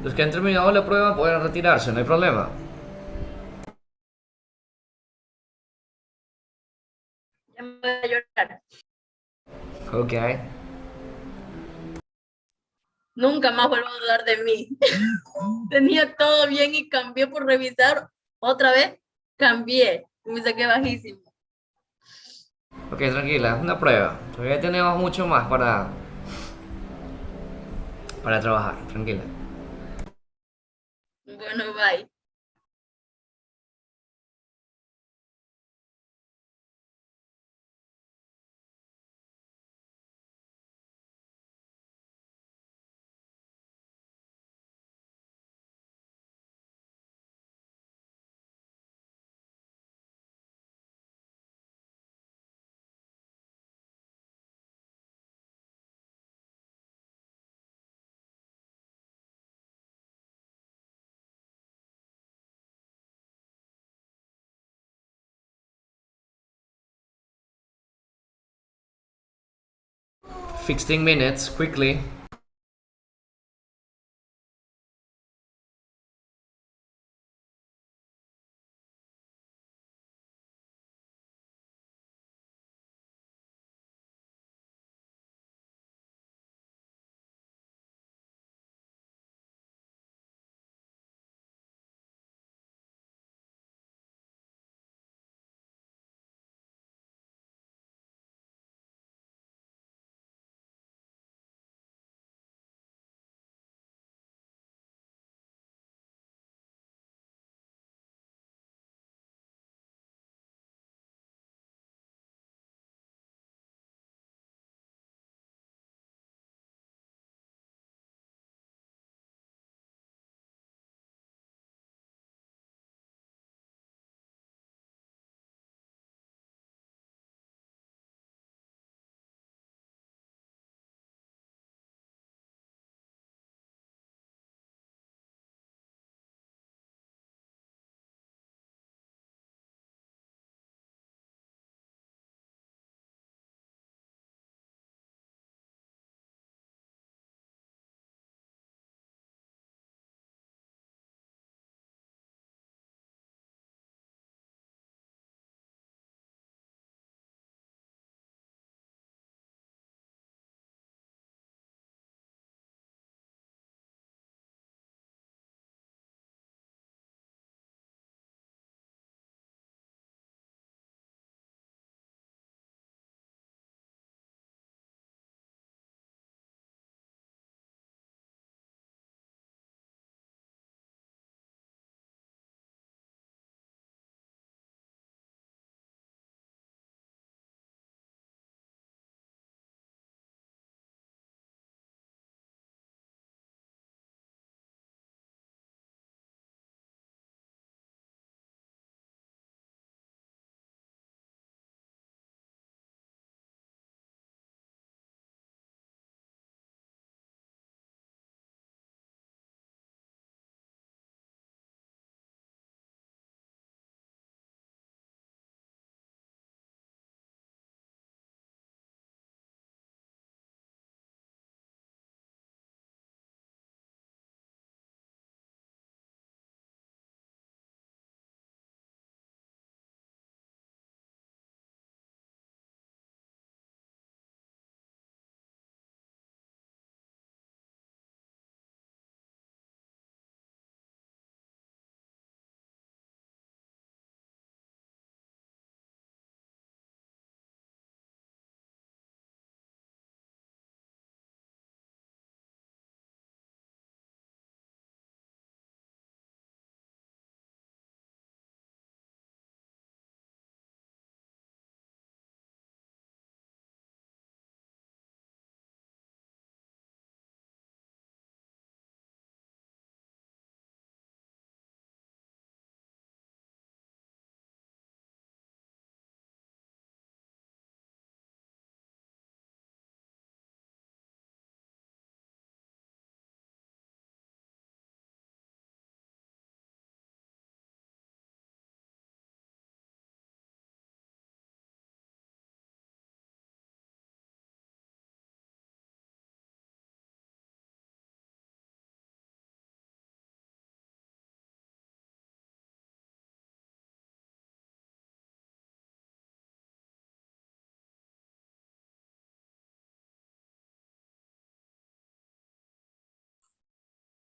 Los que han terminado la prueba pueden retirarse, no hay problema. Ya me voy a llorar. Ok. Nunca más vuelvo a dudar de mí. Tenía todo bien y cambié por revisar. Otra vez, cambié. Y me saqué bajísimo. Ok, tranquila, es una prueba. Todavía tenemos mucho más para trabajar, tranquila. Bueno, bye. Fifteen minutes, quickly.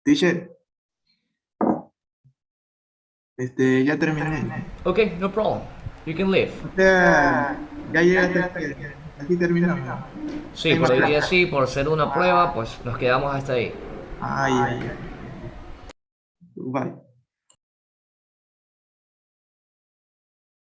Teacher, ya terminé. Okay, no problem. You can leave. O sea, ya llegaste aquí, aquí terminamos. Sí, Hay por más hoy día clases. sí, por ser una prueba, pues nos quedamos hasta ahí. Ay, ay, ay. Bye.